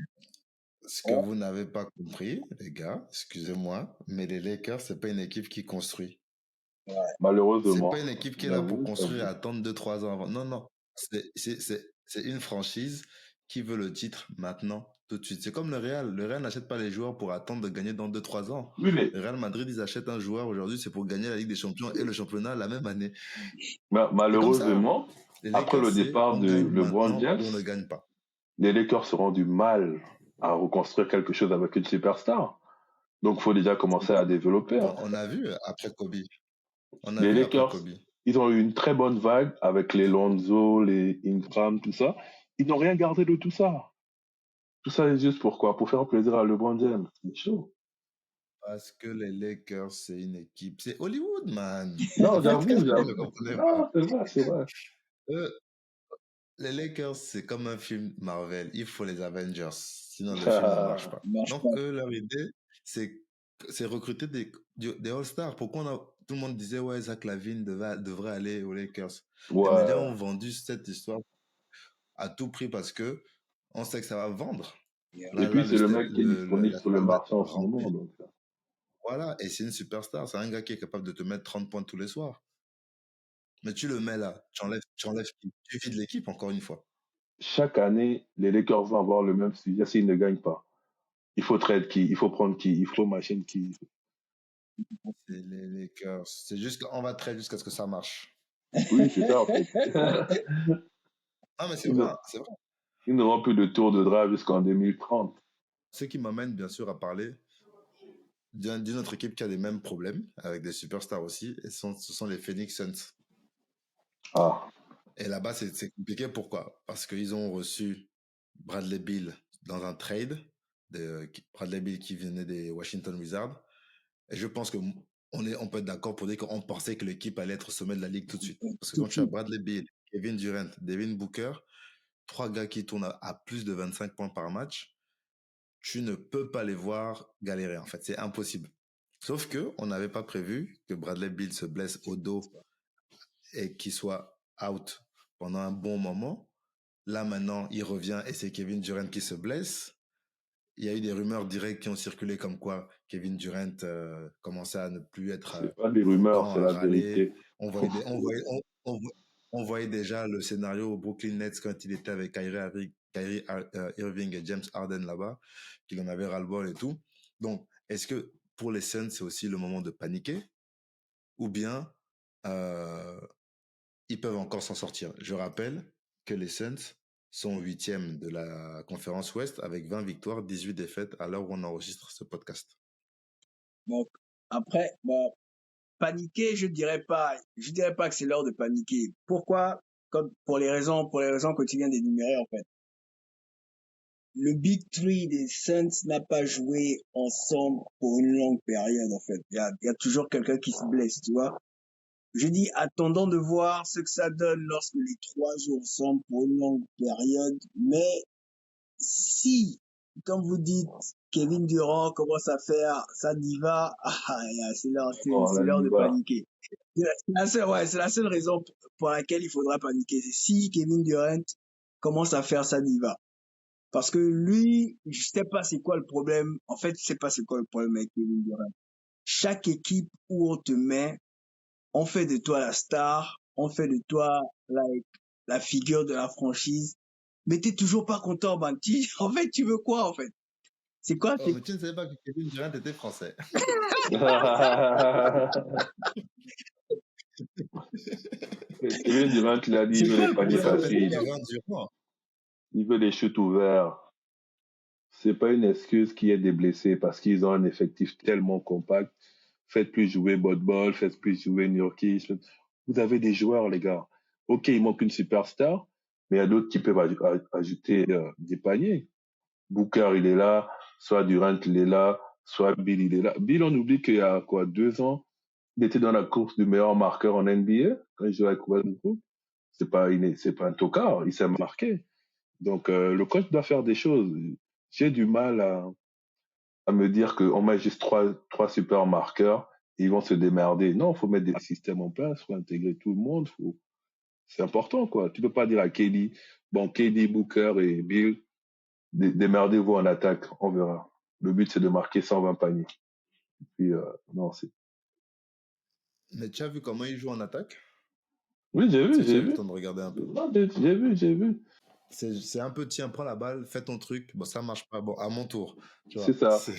Ce que vous n'avez pas compris, les gars, excusez-moi, mais les Lakers, c'est pas une équipe qui construit. C'est Malheureusement. pas une équipe qui est là pour J'avoue, construire et j'avoue. attendre 2-3 ans avant. Non, non. C'est une franchise qui veut le titre maintenant, tout de suite. C'est comme le Real. Le Real n'achète pas les joueurs pour attendre de gagner dans 2-3 ans. Oui, mais Le Real Madrid, ils achètent un joueur aujourd'hui, c'est pour gagner la Ligue des Champions et le championnat la même année. C'est comme ça. malheureusement, Les après Lakers, le c'est départ on de gagne LeBron maintenant James, ou on ne gagne pas. les Lakers auront du mal à reconstruire quelque chose avec une superstar. Donc, il faut déjà commencer à développer, hein. On a vu après Kobe. On a Les vu après Lakers, Kobe. ils ont eu une très bonne vague avec les Lonzo, les Ingram, tout ça. Ils n'ont rien gardé de tout ça. Tout ça est juste pourquoi? Pour faire plaisir à LeBron James. C'est chaud. Parce que les Lakers, c'est une équipe. C'est Hollywood, man. Non, En fait, qu'est-ce j'avoue, que vous ne j'avoue. comprenez pas? Non, c'est vrai, c'est vrai. Euh, les Lakers, c'est comme un film Marvel. Il faut les Avengers. Sinon, le film ne marche pas. Marche Donc, pas. eux, leur idée, c'est recruter des All-Stars. Pourquoi tout le monde disait, ouais, Zach LaVine devrait aller aux Lakers? Les médias Ouais. ont vendu cette histoire à tout prix parce que on sait que ça va vendre. Et puis, c'est le mec qui est disponible La sur le salle va être marché en ce moment. remplie. Donc. Voilà, et c'est une superstar. C'est un gars qui est capable de te mettre 30 points tous les soirs. Mais tu le mets là, tu enlèves qui? Tu vides l'équipe encore une fois. Chaque année, les Lakers vont avoir le même sujet s'ils ne gagnent pas. Il faut trade qui, il faut prendre qui, il faut machine qui. C'est les Lakers. C'est juste qu'on va trade jusqu'à ce que ça marche. Oui, c'est ça en fait. Ah, mais c'est Ils vrai, n'auront c'est vrai. ils n'auront plus de tour de draft jusqu'en 2030. Ce qui m'amène bien sûr à parler d'une autre équipe qui a les mêmes problèmes, avec des superstars aussi, et ce sont les Phoenix Suns. Ah, Et là-bas, c'est compliqué. Pourquoi? Parce qu'ils ont reçu Bradley Beal dans un trade, Bradley Beal qui venait des Washington Wizards. Et je pense on peut être d'accord pour dire qu'on pensait que l'équipe allait être au sommet de la ligue tout de suite. Parce que quand tu as Bradley Beal, Kevin Durant, Devin Booker, 3 gars qui tournent à plus de 25 points par match, tu ne peux pas les voir galérer, en fait. C'est impossible. Sauf que on n'avait pas prévu que Bradley Beal se blesse au dos et qu'il soit out pendant un bon moment. Là, maintenant, il revient et c'est Kevin Durant qui se blesse. Il y a eu des rumeurs directes qui ont circulé comme quoi Kevin Durant commençait à ne plus être c'est pas des tout le rumeurs, temps c'est à la râler. vérité. On voyait déjà le scénario au Brooklyn Nets quand il était avec Kyrie Irving et James Harden là-bas, qu'il en avait ras-le-bol et tout. Donc, est-ce que pour les Suns, c'est aussi le moment de paniquer ou bien euh, ils peuvent encore s'en sortir? Je rappelle que les Suns sont 8e de la conférence Ouest avec 20 victoires, 18 défaites à l'heure où on enregistre ce podcast. Donc, après, bon, paniquer, je dirais pas que c'est l'heure de paniquer. Pourquoi? Comme pour les raisons que tu viens d'énumérer, en fait. Le Big Three des Suns n'a pas joué ensemble pour une longue période, en fait. Il y a toujours quelqu'un qui se blesse, tu vois. Je dis, attendons de voir ce que ça donne lorsque les trois jouent ensemble pour une longue période. Mais si, comme vous dites, Kevin Durant commence à faire sa diva, Oh, c'est la l'heure de diva. paniquer. C'est la seule raison pour laquelle il faudra paniquer. C'est si Kevin Durant commence à faire sa diva. Parce que lui, je sais pas c'est quoi le problème. En fait, je sais pas c'est quoi le problème avec Kevin Durant. Chaque équipe où on te met, on fait de toi la star, on fait de toi la figure de la franchise, mais t'es toujours pas content, man. En fait, tu veux quoi, en fait? C'est quoi? Oh, mais tu ne savais pas que Kevin Durant était français. Kevin Durant, il a dit, il C'est veut quoi les le paniers Il problème avec s'appelle faciles. lui? Kevin Durant. Il veut les shoots ouverts. C'est pas une excuse qu'il y ait des blessés parce qu'ils ont un effectif tellement compact. Faites plus jouer Ball, faites plus jouer Nurkic. Vous avez des joueurs, les gars. Ok, il manque une superstar, mais il y a d'autres qui peuvent ajouter des paniers. Booker, il est là, soit Durant, il est là, soit Bill, il est là. Bill, on oublie qu'il y a quoi, 2 ans, il était dans la course du meilleur marqueur en NBA quand il jouait avec Westbrook. c'est pas un tocard, il sait marquer. Donc, le coach doit faire des choses. J'ai du mal à me dire qu'on met juste trois super marqueurs et ils vont se démerder. Non, il faut mettre des systèmes en place, il faut intégrer tout le monde. C'est important, quoi. Tu peux pas dire à KD, bon, KD, Booker et Bill, démerdez-vous en attaque, on verra. Le but, c'est de marquer 120 paniers. Puis, non, c'est... Mais tu as vu comment il joue en attaque? Oui, j'ai vu, Si tu j'ai as eu le vu. temps de regarder un peu. Non, j'ai vu. C'est un peu, tiens, prends la balle, fais ton truc. Bon, ça marche pas. Bon, à mon tour. Tu C'est vois. ça.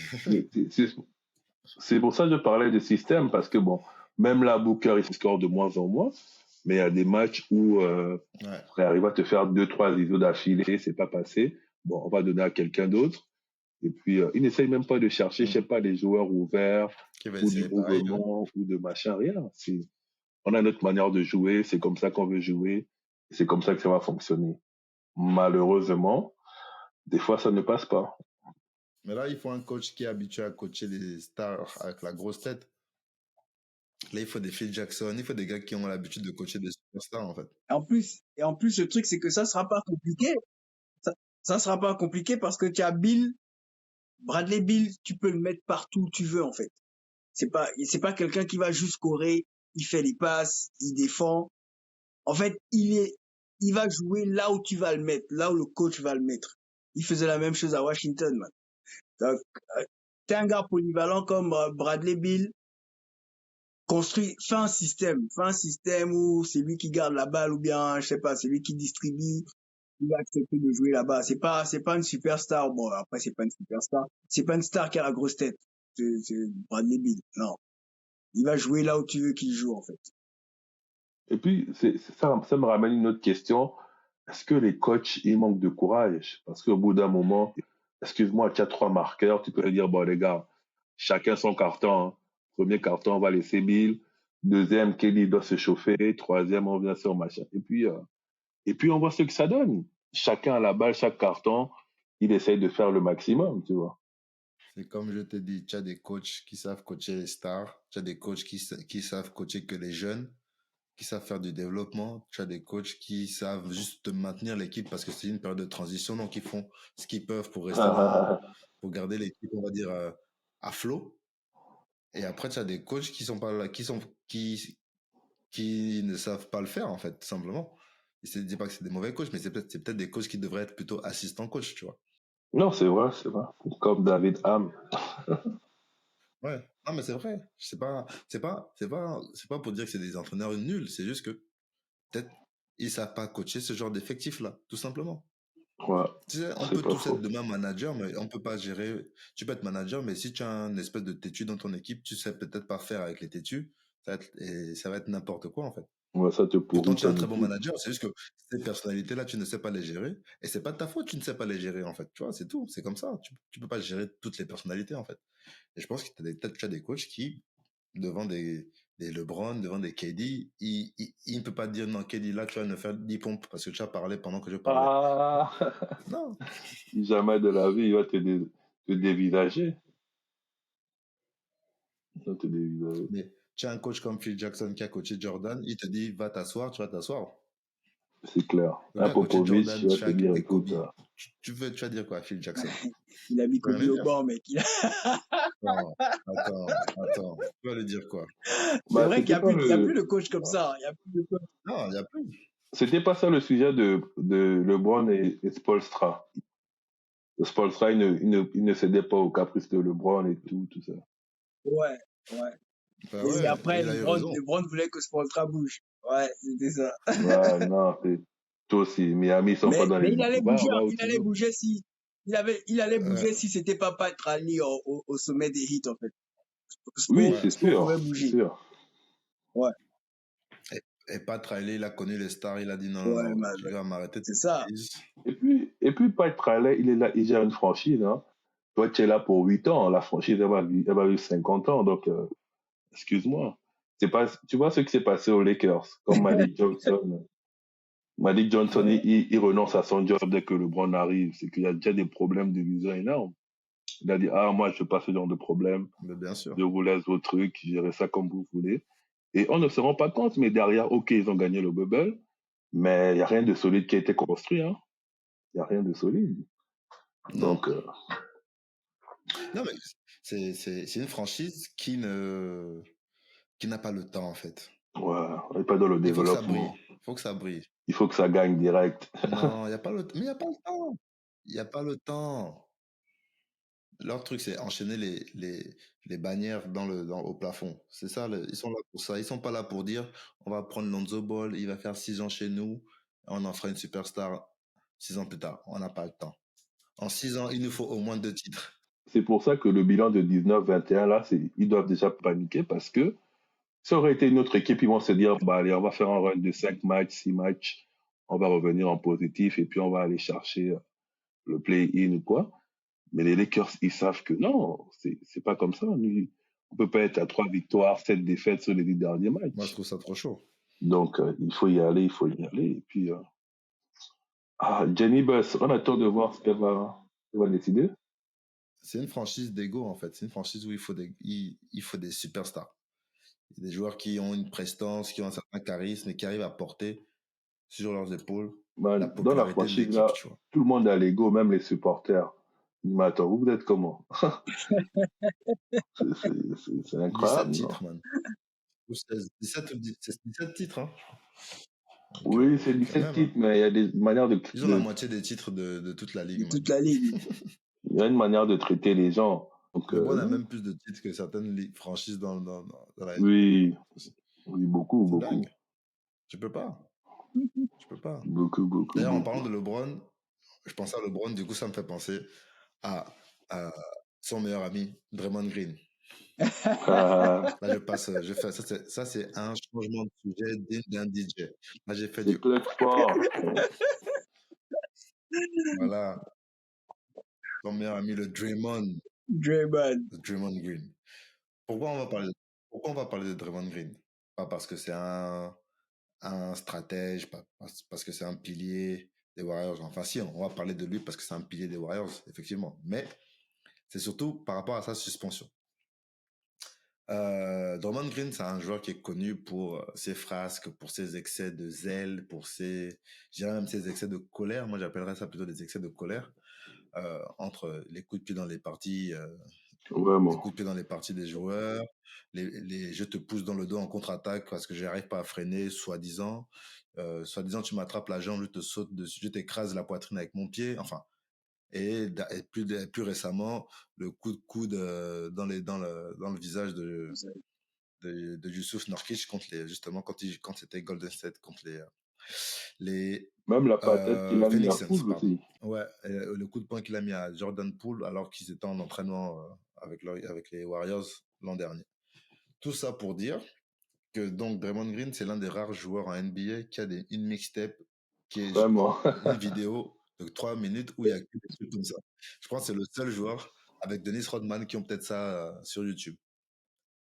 C'est pour ça que je parlais de système, parce que bon, même là, Booker, il score de moins en moins, mais il y a des matchs où Ouais. il arrive à te faire 2-3 ISO d'affilée, c'est pas passé. Bon, on va donner à quelqu'un d'autre. Et puis, il n'essaye même pas de chercher, je sais pas, des joueurs ouverts Qui va ou du essayer pareil. mouvement ou de machin, rien. On a notre manière de jouer, c'est comme ça qu'on veut jouer, c'est comme ça que ça va fonctionner. Malheureusement, des fois, ça ne passe pas. Mais là, il faut un coach qui est habitué à coacher les stars avec la grosse tête. Là, il faut des Phil Jackson, il faut des gars qui ont l'habitude de coacher des superstars, en fait. Et en plus, le truc, c'est que ça sera pas compliqué. Ça sera pas compliqué parce que tu as Bradley Bill, tu peux le mettre partout où tu veux, en fait. C'est pas quelqu'un qui va juste scorer, il fait les passes, il défend. En fait, il va jouer là où tu vas le mettre, là où le coach va le mettre. Il faisait la même chose à Washington, man. Donc, t'es un gars polyvalent comme Bradley Bill, fais un système où c'est lui qui garde la balle ou bien, je sais pas, c'est lui qui distribue, il va accepter de jouer là-bas. C'est pas une superstar. Bon, après, c'est pas une superstar. C'est pas une star qui a la grosse tête. C'est Bradley Bill. Non. Il va jouer là où tu veux qu'il joue, en fait. Et puis, ça me ramène une autre question. Est-ce que les coachs, ils manquent de courage? Parce qu'au bout d'un moment, excuse-moi, tu as 3 marqueurs, tu peux dire, bon, les gars, chacun son carton. Hein. Premier carton, on va laisser Bill. Deuxième, Kelly doit se chauffer. Troisième, on vient sur machin. Et puis, on voit ce que ça donne. Chacun a la balle, chaque carton, il essaye de faire le maximum, tu vois. C'est comme je te dis, tu as des coachs qui savent coacher les stars, tu as des coachs qui savent coacher que les jeunes, qui savent faire du développement, tu as des coachs qui savent juste maintenir l'équipe parce que c'est une période de transition, donc ils font ce qu'ils peuvent pour rester pour garder l'équipe, on va dire, à flot. Et après, tu as des coachs qui sont pas là, qui ne savent pas le faire, en fait, tout simplement. Je ne dis pas que c'est des mauvais coachs, mais c'est peut-être des coachs qui devraient être plutôt assistants coachs, tu vois. Non, c'est vrai, c'est vrai. Comme David Ham. Ouais. Non, mais c'est vrai. C'est pas pour dire que c'est des entraîneurs nuls. C'est juste que peut-être ils savent pas coacher ce genre d'effectif-là, tout simplement. Ouais, Tu sais, on c'est peut pas tous être faux. demain manager, mais on peut pas gérer. Tu peux être manager, mais si tu as un espèce de têtu dans ton équipe, tu sais peut-être pas faire avec les têtus. Ça va être n'importe quoi, en fait. Ouais, ça te Pourtant, pourrit tu es un ton très bon équipe. manager. C'est juste que ces personnalités-là, tu ne sais pas les gérer. Et c'est pas de ta faute, tu ne sais pas les gérer, en fait. Tu vois, c'est tout. C'est comme ça. Tu peux pas gérer toutes les personnalités, en fait. Et je pense que peut-être tu as des coachs qui, devant des LeBron, devant des KD, il ne peut pas dire non, KD, là, tu vas me faire 10 pompes parce que tu as parlé pendant que je parlais. Ah, Non. jamais de la vie, il va te dévisager. Il va te dévisager. Mais tu as un coach comme Phil Jackson qui a coaché Jordan, il te dit, va t'asseoir, tu vas t'asseoir. C'est clair. Le Un gars a coaché Popovic, il Jordan, va te Shaq dire, et Kobe. écoute, Tu vas dire quoi, Phil Jackson? Il a mis Tu vas Kobe rien au dire. banc, mec. Non, attends. Tu vas lui dire quoi? C'est vrai qu'il c'était pas y a plus de coach comme ça. Il y a plus de coach. Non, il n'y a plus. c'était pas ça le sujet de LeBron et Spoelstra. Spoelstra, il ne cédait pas aux caprices de LeBron et tout ça. Ouais, ouais. Bah Et ouais, après, il a eu raison. LeBron voulait que Spoelstra bouge. Ouais, c'était ça. Ouais, non, toi aussi. Miami, ils sont pas dans Mais les il allait ligues. bouger, Va où il tu allait veux. bouger il allait Ouais, bouger si c'était pas Pat Riley au sommet des hits, en fait. Oui, ouais. c'est Spo sûr, pouvait c'est bouger. sûr. Ouais, Et Pat Riley, il a connu les stars, il a dit non, ouais, tu vas m'arrêter de c'est tes ça. bêtises. Et puis Pat Riley, il est là, il gère une franchise, hein. Toi, tu es là pour 8 ans. La franchise, elle va vivre 50 ans. Donc, excuse-moi. C'est pas, tu vois ce qui s'est passé aux Lakers, comme Magic Johnson. Magic Johnson, Ouais, il renonce à son job dès que LeBron arrive. C'est qu'il y a déjà des problèmes de visa énormes. Il a dit, ah, moi, je veux pas ce genre de problème. mais bien sûr. Je vous laisse vos trucs, gérez ça comme vous voulez. Et on ne se rend pas compte, mais derrière, OK, ils ont gagné le bubble. Mais il n'y a rien de solide qui a été construit. Hein. Il n'y a rien de solide. Non. Donc, Non, mais c'est une franchise qui n'a pas le temps, en fait. ouais, on n'est pas dans le Il faut que ça développement. brille. Il faut que ça brille. Il faut que ça gagne direct. Non, il n'y a pas le temps. Mais il n'y a pas le temps. Il n'y a pas le temps. Leur truc, c'est enchaîner les bannières au plafond. C'est ça, ils sont là pour ça. Ils sont pas là pour dire, on va prendre Lonzo Ball, il va faire 6 ans chez nous, on en fera une superstar 6 ans plus tard. On n'a pas le temps. En 6 ans, il nous faut au moins 2 titres. C'est pour ça que le bilan de 19-21, là, ils doivent déjà paniquer parce que ça aurait été une autre équipe, ils vont se dire, bah, allez, on va faire un run de 5 matchs, 6 matchs, on va revenir en positif et puis on va aller chercher le play-in ou quoi. Mais les Lakers, ils savent que non, c'est pas comme ça. On peut pas être à 3 victoires, 7 défaites sur les 10 derniers Moi, je matchs. trouve ça trop chaud. Donc, il faut y aller, il faut y aller. Et puis, Jenny Buss, on attend de voir ce qu'elle va décider. C'est une franchise d'ego, en fait. C'est une franchise où il faut des superstars. Des joueurs qui ont une prestance, qui ont un certain charisme et qui arrivent à porter sur leurs épaules la Dans la popularité de franchise, l'équipe, là, tu vois. tout le monde a l'ego, même les supporters. Mais attends, vous êtes comment? C'est 17 incroyable, non? titres, man. Ou 16, 17 ou 10, c'est 17 titres, hein. Donc, Oui, c'est quand 17 même, hein. titres, mais il y a des manières Ils ont la moitié des titres de toute la De ligue, man. toute la ligue. il y a une manière de traiter les gens. Donc, LeBron a non. même plus de titres que certaines franchises dans la NBA. Oui, oui, beaucoup, C'est beaucoup. dingue. Tu peux pas. Tu peux pas. Beaucoup, beaucoup, D'ailleurs, en beaucoup. parlant de LeBron, je pensais à LeBron, du coup, ça me fait penser à, à son meilleur ami, Draymond Green. Ah, Là, je fais, ça, c'est un changement de sujet digne d'un DJ. Là, j'ai fait c'est du, clutch sport. voilà, son meilleur ami, le Draymond Green. Pourquoi on va parler de Draymond Green? Pas parce que c'est un stratège, pas parce que c'est un pilier des Warriors. Enfin, si, on va parler de lui parce que c'est un pilier des Warriors, effectivement. Mais c'est surtout par rapport à sa suspension. Draymond Green, c'est un joueur qui est connu pour ses frasques, pour ses excès de zèle, je dirais même ses excès de colère. Moi, j'appellerais ça plutôt des excès de colère. Entre les coups de pied dans les parties, les Vraiment. coups de pied dans les parties des joueurs, je te pousse dans le dos en contre-attaque parce que j'arrive pas à freiner, soi-disant. Soi-disant, tu m'attrapes la jambe, je te saute dessus, je t'écrase la poitrine avec mon pied. Enfin, et plus récemment, le coup de coude dans le visage de Youssouf Nurkic justement quand c'était Golden State contre les Même la patate qu'il a mis à Phoenix Suns, Poole pardon. aussi. Ouais, le coup de poing qu'il a mis à Jordan Poole alors qu'ils étaient en entraînement avec les Warriors l'an dernier. Tout ça pour dire que donc Draymond Green, c'est l'un des rares joueurs en NBA qui a une mixtape qui est Vraiment. une vidéo de 3 minutes où il y a que des trucs comme ça. Je pense que c'est le seul joueur avec Dennis Rodman qui ont peut-être ça sur YouTube.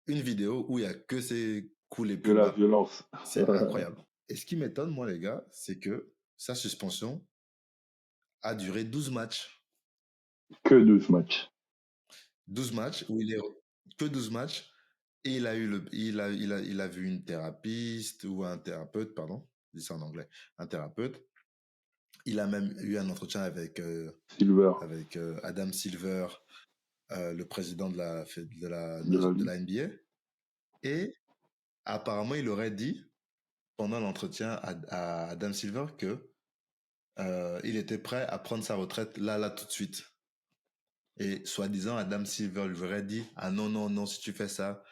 Une vidéo où il y a que ces coups les Que plus la bas. violence. C'est incroyable. Et ce qui m'étonne, moi, les gars, c'est que sa suspension a duré 12 matchs. Que 12 matchs. 12 matchs où que 12 matchs et il a vu une thérapeute ou un thérapeute, pardon, je dis ça en anglais, un thérapeute. Il a même eu un entretien avec Silver. Adam Silver, le président de la Ligue. NBA. Et apparemment, il aurait dit pendant l'entretien à Adam Silver que il était prêt à prendre sa retraite là tout de suite. Et soi-disant, Adam Silver lui aurait dit « Ah non, non, non, si tu fais ça,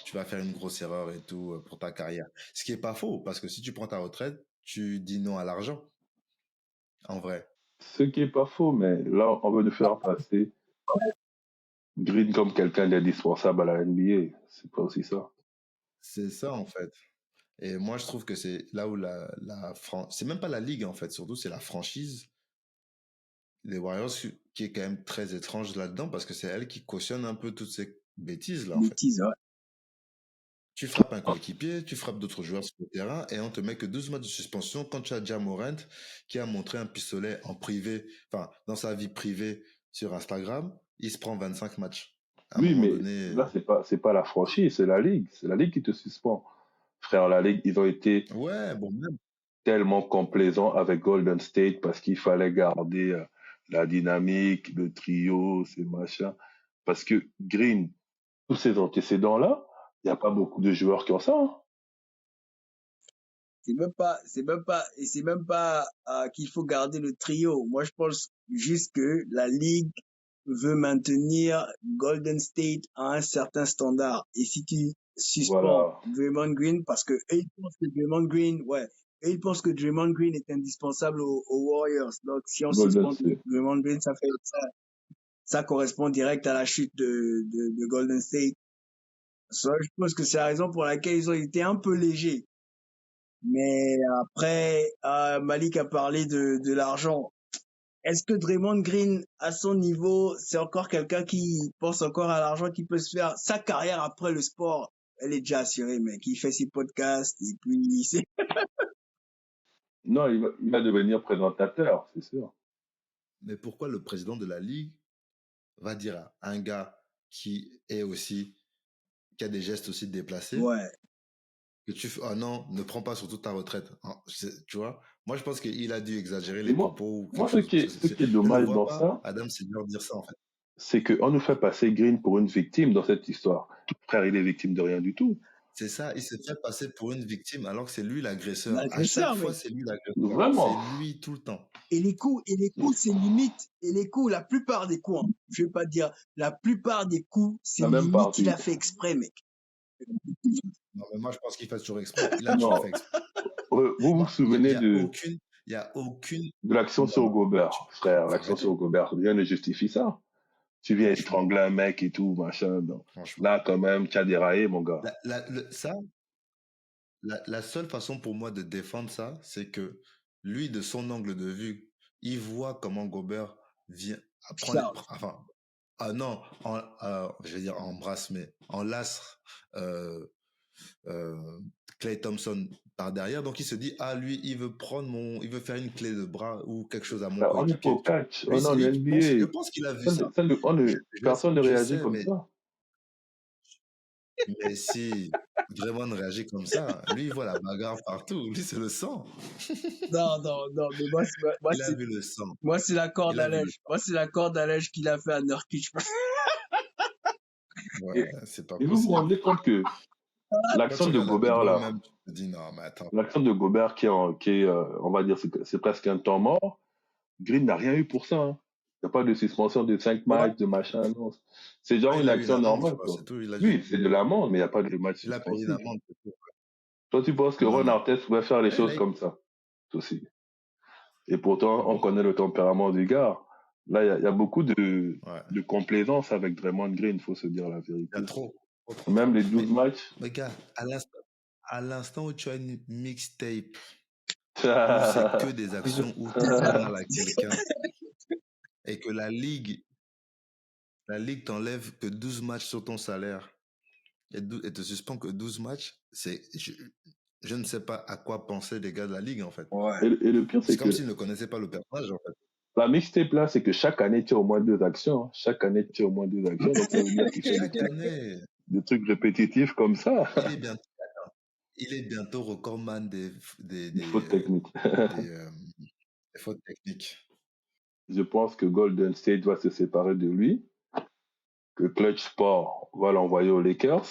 tu vas faire une grosse erreur et tout pour ta carrière. » Ce qui est pas faux, parce que si tu prends ta retraite, tu dis non à l'argent. En vrai. Ce qui est pas faux, mais là, on veut nous faire passer Green comme quelqu'un d'indispensable à la NBA. C'est pas aussi ça. C'est ça, en fait. Et moi, je trouve que c'est là où c'est même pas la ligue, en fait. Surtout, c'est la franchise des Warriors qui est quand même très étrange là-dedans, parce que c'est elle qui cautionne un peu toutes ces bêtises-là, en fait. Bêtise, ouais. Tu frappes un coéquipier, tu frappes d'autres joueurs sur le terrain et on te met que 12 matchs de suspension quand tu as Ja Morant qui a montré un pistolet en privé, enfin, dans sa vie privée sur Instagram, il se prend 25 matchs. À un Oui, moment mais donné. là, c'est pas la franchise, c'est la ligue. C'est la ligue qui te suspend. Frère, la ligue, ils ont été. Ouais, bon, même. tellement complaisant avec Golden State parce qu'il fallait garder la dynamique, le trio, ces machins. Parce que Green, tous ces antécédents-là, il n'y a pas beaucoup de joueurs qui ont ça. Hein. C'est même pas qu'il faut garder le trio. Moi, je pense juste que la ligue veut maintenir Golden State à un certain standard. Et si tu suspends Voilà. Draymond Green, parce que eux, ils pensent que Draymond Green, ils pensent que Draymond Green est indispensable aux Warriors. Donc, si on Golden suspend State. Draymond Green, ça correspond direct à la chute de Golden State. Ça, je pense que c'est la raison pour laquelle ils ont été un peu légers. Mais après, Malik a parlé de l'argent. Est-ce que Draymond Green, à son niveau, c'est encore quelqu'un qui pense encore à l'argent, qui peut se faire sa carrière après le sport? Elle est déjà assurée, mec. Il fait ses podcasts et puis c'est... Non, il va devenir présentateur, c'est sûr. Mais pourquoi le président de la ligue va dire à un gars qui a des gestes aussi déplacés, Ouais. que tu fais, oh non, ne prends pas surtout ta retraite. Tu vois, moi je pense qu'il a dû exagérer Et les moi, propos ou moi quelque chose. ce qui est Je ne dommage vois dans pas ça, Adam Silver dire ça en fait. c'est qu'on nous fait passer Green pour une victime dans cette histoire. Frère, il est victime de rien du tout. C'est ça, il se fait passer pour une victime alors que c'est lui l'agresseur. À chaque L'agresseur, fois, mec. c'est lui l'agresseur. Vraiment. C'est lui tout le temps. Et les coups, c'est limite. Et les coups, la plupart des coups, hein, je vais pas dire, la plupart des coups, c'est La même limite, il partie. a fait exprès, mec. Non, mais moi je pense qu'il fait toujours exprès. Il a toujours Non. fait exprès. Vous vous Moi, il souvenez y a aucune. de l'action sur Gobert, frère, Faut l'action arrêter. sur Gobert, rien ne justifie ça. Tu viens Franchement. étrangler un mec et tout, machin. Donc. Franchement. Là, quand même, tu as déraillé, mon gars. La seule façon pour moi de défendre ça, c'est que lui, de son angle de vue, il voit comment Gobert vient enfin, non, je vais dire embrasse, mais enlace Klay Thompson par derrière. Donc il se dit, ah lui, il veut faire une clé de bras ou quelque chose à mon On est pas au coéquipier. catch. Lui, Oh non, le je NBA. pense qu'il a vu ça. Personne ne Je réagit sais, comme mais ça. Mais si Draymond réagit comme ça, lui, il voit la bagarre partout. Lui, c'est le sang. Non, mais Il a vu le sang. moi, c'est la corde Il a à vu le lèche. Moi, c'est la corde à lèche qu'il a fait à Nurkic. Ouais, c'est pas Et vous vous possible. rendez compte que Quand l'action tu de regardes la Gobert, vidéo là, même, tu te dis, non, mais attends. l'action de Gobert qui est on va dire, c'est presque un temps mort, Green n'a rien eu pour ça. Hein. Il n'y a pas de suspension de 5 Ouais. matchs, de machin, non. C'est genre Ouais, une il a eu une action amende, je normale, crois, quoi. c'est tout. Il a Oui, juste c'est de l'amende, mais il n'y a pas de match il a payé une suspensif. amende, c'est tout. Toi, tu penses que Non, Ron non. Artest pouvait faire les Ouais, choses là, comme ça aussi. Et pourtant, ah on bon? connaît le tempérament du gars. Là, il y a beaucoup de Ouais. complaisance avec Draymond Green, il faut se dire la Il y a vérité. trop. Même les 12 matchs. Mais gars, à l'instant où tu as une mixtape, où c'est que des actions où tu fais mal à quelqu'un et que la ligue t'enlève que 12 matchs sur ton salaire et te suspend que 12 matchs, je ne sais pas à quoi penser les gars de la ligue en fait. Ouais. Et le pire, C'est c'est comme que s'ils ne connaissaient pas le personnage en fait. la mixtape là, c'est que chaque année, tu as au moins 2 actions. Hein. Chaque année, tu as au moins 2 actions. Donc, ça veut dire qu'il fait Chaque année, des trucs répétitifs comme ça. il est bientôt recordman Des fautes techniques. des fautes techniques. Je pense que Golden State va se séparer de lui, que Clutch Sport va l'envoyer aux Lakers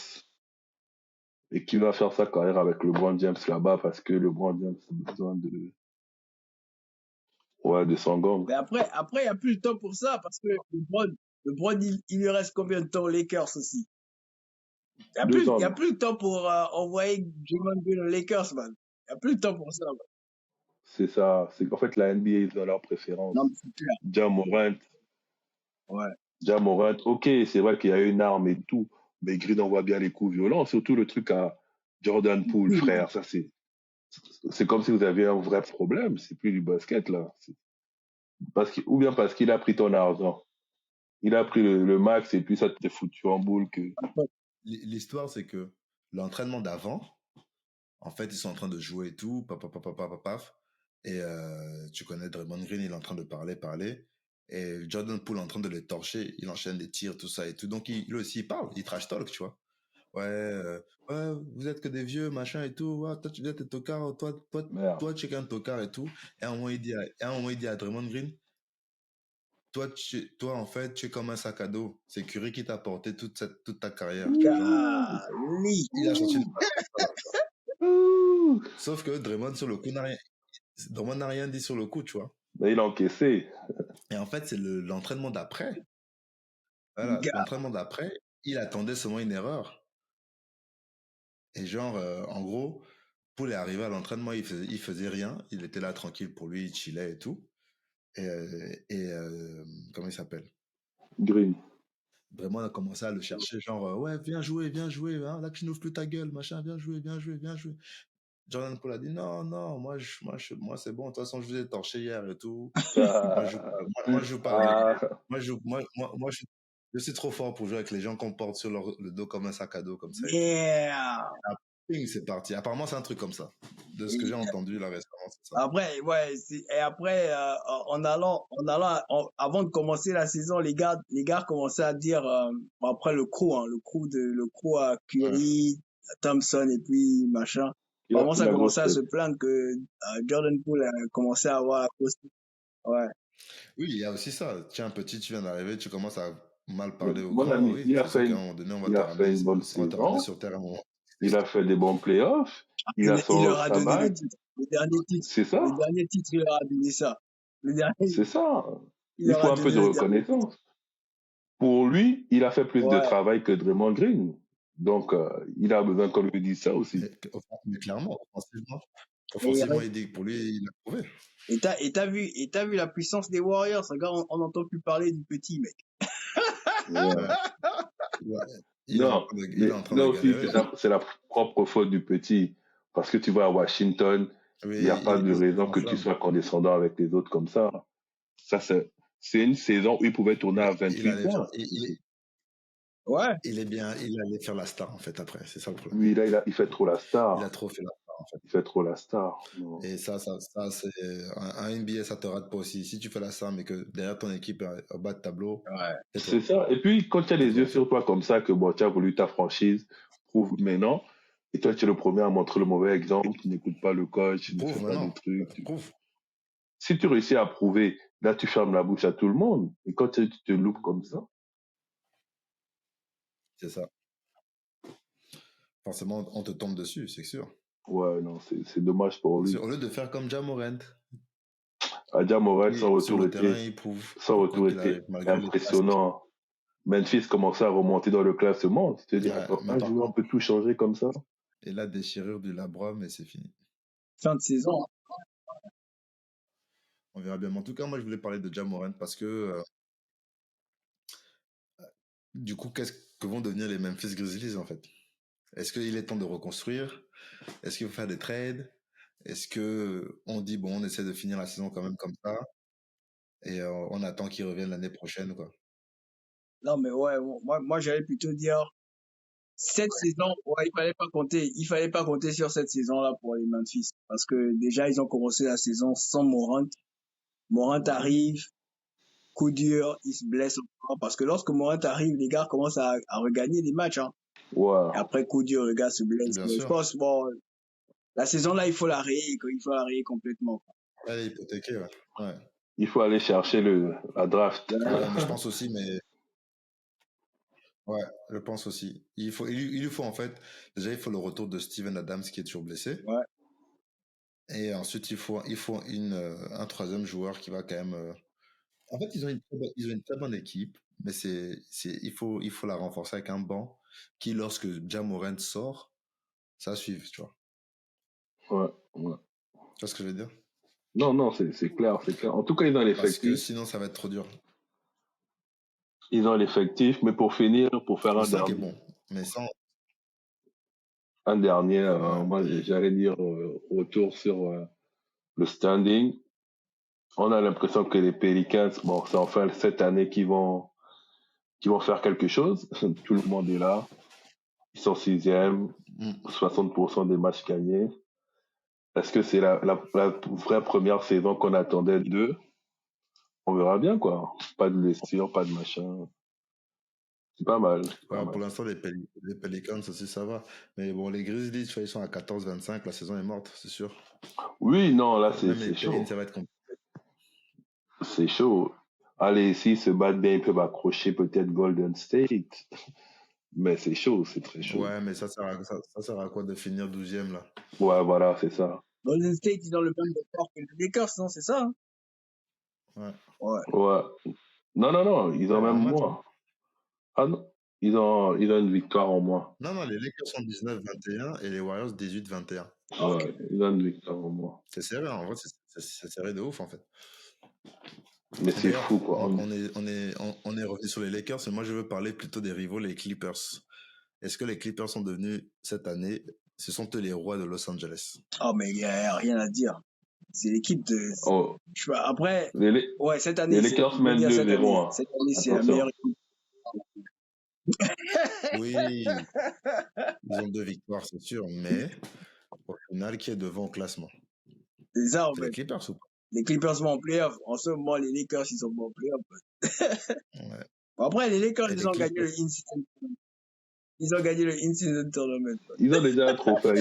et qu'il va faire sa carrière avec LeBron James là-bas parce que LeBron James a besoin de son gang. Mais après, il n'y a plus le temps pour ça parce que LeBron, il lui reste combien de temps aux Lakers aussi? Il n'y a plus le temps pour envoyer Draymond Green aux Lakers, man. Il n'y a plus le temps pour ça, man. C'est ça. C'est qu'en fait, la NBA est dans leur préférence. Non, mais c'est clair. Ja Morant, ok, c'est vrai qu'il y a une arme et tout, mais Green envoie bien les coups violents, surtout le truc à Jordan Poole, frère. Ça, c'est comme si vous aviez un vrai problème. C'est plus du basket, là. Ou bien parce qu'il a pris ton argent. Il a pris le max et puis ça t'est foutu en boule que. L'histoire, c'est que l'entraînement d'avant, en fait, ils sont en train de jouer et tout, paf. Et tu connais Draymond Green, il est en train de parler. Et Jordan Poole est en train de les torcher, il enchaîne des tirs, tout ça et tout. Donc, lui aussi, il parle, il trash talk, tu vois. ouais, vous êtes que des vieux, machin et tout. Ouais, toi, tu viens t'es tocard, Merde. toi, tu es qu'un tocard et tout. Et à un moment, il dit à Draymond Green, toi, en fait, tu es comme un sac à dos. C'est Curry qui t'a porté toute ta carrière. Genre, Golly. il a sorti une phrase comme ça. Ouh. Sauf que Draymond, sur le coup, Draymond n'a rien dit sur le coup, tu vois. Là, il a encaissé. Et en fait, c'est l'entraînement d'après. Voilà, Gars. l'entraînement d'après, il attendait seulement une erreur. Et genre, en gros, Poul est arrivé à l'entraînement, il faisait rien, il était là tranquille pour lui, il chillait et tout. Comment il s'appelle? Green. Vraiment, on a commencé à le chercher, genre, ouais, viens jouer, hein, là tu n'ouvres plus ta gueule, machin, viens jouer, viens jouer, viens jouer. Jordan Poole a dit, non, non, moi c'est bon, de toute façon, je vous ai torché hier et tout. Moi, je joue pas, moi, je joue pas avec, moi, je, joue- moi, je suis trop fort pour jouer avec les gens qu'on porte sur le dos comme un sac à dos, comme ça et tout. Yeah. Ping, c'est parti. Apparemment, c'est un truc comme ça. De ce que j'ai entendu là récemment, c'est ça. Après, ouais, et après, avant de commencer la saison, les gars commençaient à dire, après le crew à Ouais. Curry, Thompson et puis machin. Il a Vraiment, pris ça la commençait grosse à se tête. plaindre que Jordan Poole a commencé à avoir la grosse tête. Ouais. Oui, il y a aussi ça. Tiens, petit, tu viens d'arriver, tu commences à mal Mais parler aux mon grands. ami, Oui, c'est sûr qu'à un moment donné, il a fait une bonne on va te ramener saison. sur terre à un moment. Il a fait des bons playoffs. Il a Il son leur a sa donné le bague. titre. C'est ça. Le dernier titre, il leur a donné ça. Le dernier, C'est ça. il Il leur faut a un peu donné de le dernier titre. reconnaissance. Pour lui, il a fait plus de Ouais. travail que Draymond Green. Donc, il a besoin qu'on lui dise ça aussi. Mais clairement, Et, offensivement, il dit que pour lui, il a prouvé. t'as vu la puissance des Warriors. Regarde, on n'entend plus parler du petit, mec. Ouais. Ouais. Non, Il est mais en train là de aussi, galérer. c'est la propre faute du petit. Parce que tu vas à Washington, Oui, il n'y a pas de il raison que tu s'enflamme. sois condescendant avec les autres comme ça. Ça, c'est une saison où il pouvait tourner à Il 28 allait faire, points. Ouais. il allait faire la star, en fait, après. C'est ça le problème. Lui, là, il fait trop la Il a star. trop fait la star, en fait. Il fait trop la star. Non. Et ça, c'est un NBA, ça te rate pas aussi. Si tu fais la star, mais que derrière ton équipe est au bas de tableau, Ouais. C'est tais-toi. ça. Et puis, quand tu as les Tais-toi, yeux en fait. sur toi comme ça, que bon, tu as voulu ta franchise, prouve maintenant. Et toi, tu es le premier à montrer le mauvais exemple. Tu n'écoutes pas le coach, tu ne fais Prouve pas des maintenant. trucs. Prouve. Si tu réussis à prouver, là, tu fermes la bouche à tout le monde. Et quand tu te loupes comme ça, C'est ça. Forcément, on te tombe dessus, c'est sûr. ouais, non, c'est dommage pour lui. Au lieu de faire comme Ja Morant, Adja Morel, qui, sur le terrain, il prouve son que quoi retour qu'il était arrive, malgré les passes. impressionnant. Memphis commençait à remonter dans le classement. Tu te dis, Ouais, attends, mais un par joueur contre, peut tout changer comme ça. et la déchirure du labrum, et c'est fini. Fin de saison. On verra bien. Mais en tout cas, moi, je voulais parler de Ja Morant parce que, du coup, qu'est-ce que vont devenir les Memphis Grizzlies, en fait? Est-ce qu'il est temps de reconstruire? Est-ce qu'il faut faire des trades? Est-ce que on dit, bon, on essaie de finir la saison quand même comme ça, et on attend qu'il revienne l'année prochaine, quoi? Non, mais ouais, moi, j'allais plutôt dire, cette saison, ouais, il fallait pas compter sur cette saison-là pour les Memphis. Parce que déjà, ils ont commencé la saison sans Morant. Morant arrive, coup dur, il se blesse encore. Parce que lorsque Morant arrive, les gars commencent à regagner des matchs, hein. Ouais. Et après, coup dur, le gars se blesse. Bien Mais je sûr. pense, bon, la saison-là, il faut la rayer complètement. Elle est hypothéquée, ouais. Ouais. Il faut aller chercher la draft. Ouais, mais je pense aussi, ouais, je pense aussi. Il lui faut, en fait, déjà, il faut le retour de Steven Adams qui est toujours blessé. Ouais. Et ensuite, il faut un troisième joueur qui va quand même. En fait, ils ont une très bonne équipe, mais il faut la renforcer avec un banc qui, lorsque Ja Morant sort, ça suive, tu vois. Ouais, ouais. Tu vois ce que je veux dire? Non, non, c'est clair, c'est clair. En tout cas, ils ont Parce que l'effectif. sinon, ça va être trop dur. Ils ont l'effectif, mais pour finir, pour faire Le 5 est bon, mais sans. un dernier, Ouais. moi, j'allais dire retour sur le standing. On a l'impression que les Pelicans, bon, c'est enfin cette année qu'ils vont faire quelque chose. Tout le monde est là. Ils sont sixième, 60% des matchs gagnés. Est-ce que c'est la vraie première saison qu'on attendait d'eux? On verra bien, quoi. Pas de blessure, pas de machin. C'est pas mal. Pour l'instant, les Pelicans aussi, ça va. Mais bon, les Grizzlies, tu vois, ils sont à 14-25. La saison est morte, c'est sûr. Oui, non, là, Même c'est les chaud. Pelicans, ça va être compliqué. C'est chaud. Allez, s'ils se battent bien, ils peuvent accrocher peut-être Golden State. Mais c'est chaud, c'est très chaud. Ouais, mais ça sert à quoi de finir 12e, là? Ouais, voilà, c'est ça. Golden State, ils ont le même record que les Lakers, non? C'est ça, hein? Ouais. Ouais. Non, ils ont même moins. Ah non, ils ont une victoire en moins. Non, les Lakers sont 19-21 et les Warriors 18-21. Ouais, ils ont une victoire en moins. C'est serré, en vrai, c'est serré de ouf, en fait. Mais c'est D'ailleurs, fou, quoi. on est revenu sur les Lakers, mais moi, je veux parler plutôt des rivaux, les Clippers. Est-ce que les Clippers sont devenus, cette année, ce sont eux les rois de Los Angeles? Oh, mais il n'y a rien à dire. C'est l'équipe de... Oh, Je sais pas, après, ouais, cette année, les Lakers mènent 2-0. cette année, c'est la meilleure équipe. Oui, ils ont 2 victoires, c'est sûr, mais au final, qui est devant au classement? C'est ça, en C'est fait. les Clippers ou pas? Les Clippers vont en playoff. En ce moment, les Lakers, ils sont pas en playoff. Ouais. Bon, après, les Lakers, Et ils les ont gagné Clippers. le in-season. Ils ont gagné le in-season tournament. Ils ont déjà un trophée.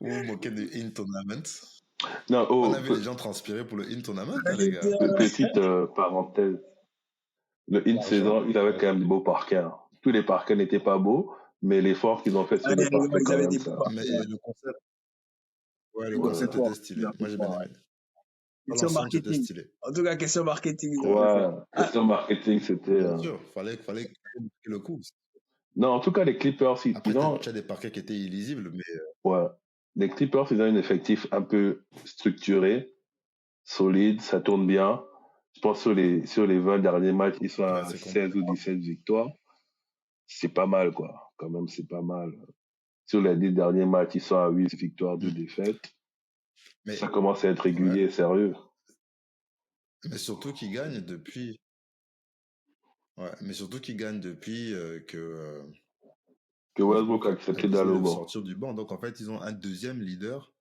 Vous vous moquez du in-tournament? Non, On a vu les gens transpirer pour le in-tournament, hein, les gars. Petite parenthèse. Le in-saison, il avait quand même de beaux parquets. Hein. Tous les parquets n'étaient pas beaux, mais l'effort qu'ils ont fait sur les parquets, Ils quand avaient même, des ça. Mais le concept était stylé. Moi, j'ai bien aimé. Question L'ensemble, c'était marketing. stylé. En tout cas, question marketing. Ouais, question marketing, c'était... Bien sûr, fallait le coup. Non, en tout cas, les Clippers, Après, ils ont... tu as des parquets qui étaient illisibles, mais... Ouais. Les Clippers, ils ont un effectif un peu structuré, solide, ça tourne bien. Je pense sur les 20 derniers matchs, ils sont à 16 ou 17 victoires. C'est pas mal, quoi. Quand même, c'est pas mal. Sur les 10 derniers matchs, ils sont à 8 victoires, 2 défaites. Mais ça commence à être régulier et sérieux. Mais surtout qu'ils gagnent depuis... Ouais, mais surtout qu'ils gagnent depuis que Westbrook a accepté d'aller au banc. Sortir du banc. Donc, en fait, ils ont un deuxième leader.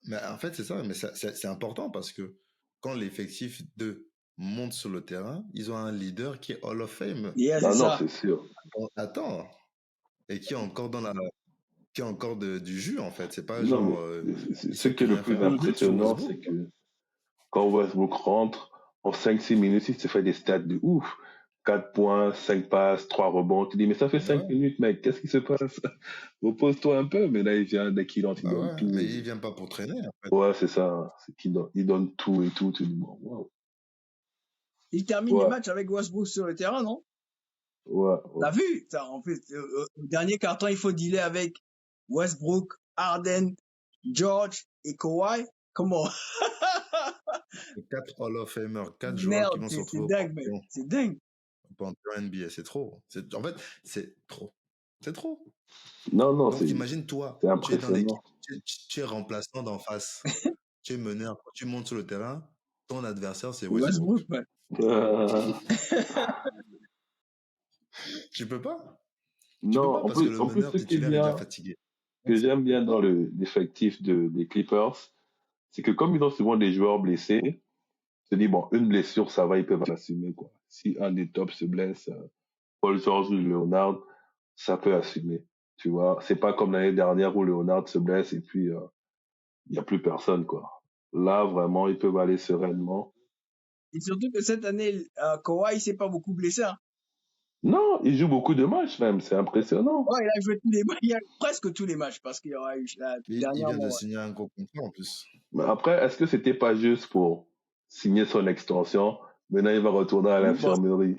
Mais en fait, c'est ça. Mais c'est important parce que quand l'effectif 2 monte sur le terrain, ils ont un leader qui est Hall of Fame. Non, c'est sûr. Attends. Et qui est encore dans la... qui est encore du jus, en fait. C'est pas non, genre... ce qui est le plus impressionnant, c'est que quand Westbrook rentre, en 5-6 minutes, il se fait des stats de ouf. 4 points, 5 passes, 3 rebonds. Tu dis, mais ça fait 5 minutes, mec, qu'est-ce qui se passe? Repose-toi un peu, mais là, il vient, dès qu'il entre, il donne tout. Mais il vient pas pour traîner, en fait. Ouais, c'est ça. Il donne tout et tout. Tu dis, bon, wow. Il termine les matchs avec Westbrook sur le terrain, non? Ouais. T'as vu? Ça, en fait, au dernier carton, il faut dealer avec Westbrook, Harden, George et Kawhi. Comment? 4 Hall of Famers, 4 joueurs qui vont se retrouver c'est dingue, mec. C'est dingue. Au NBA, c'est trop. En fait, c'est trop. C'est trop. Non, donc imagine toi, tu es dans l'équipe, tu es remplaçant d'en face, tu es meneur, quand tu montes sur le terrain, ton adversaire c'est Westbrook. Tu peux pas. Non, parce que le meneur titulaire est déjà fatigué. Ce que j'aime bien dans l'effectif des Clippers, c'est que comme ils ont souvent des joueurs blessés, se dit, bon, une blessure, ça va, ils peuvent l'assumer, quoi. Si un des tops se blesse, Paul George ou Leonard, ça peut assumer. Tu vois, c'est pas comme l'année dernière où Leonard se blesse et puis il n'y a plus personne, quoi. Là, vraiment, ils peuvent aller sereinement. Et surtout que cette année, Kawhi s'est pas beaucoup blessé. Hein. Non, il joue beaucoup de matchs même, c'est impressionnant. Ouais, il a joué tous les matchs, il y a presque tous les matchs parce qu'il y aura eu dernièrement. Il vient de signer un gros contrat en plus. Mais après, est-ce que c'était pas juste pour signer son extension? Maintenant, il va retourner à l'infirmerie.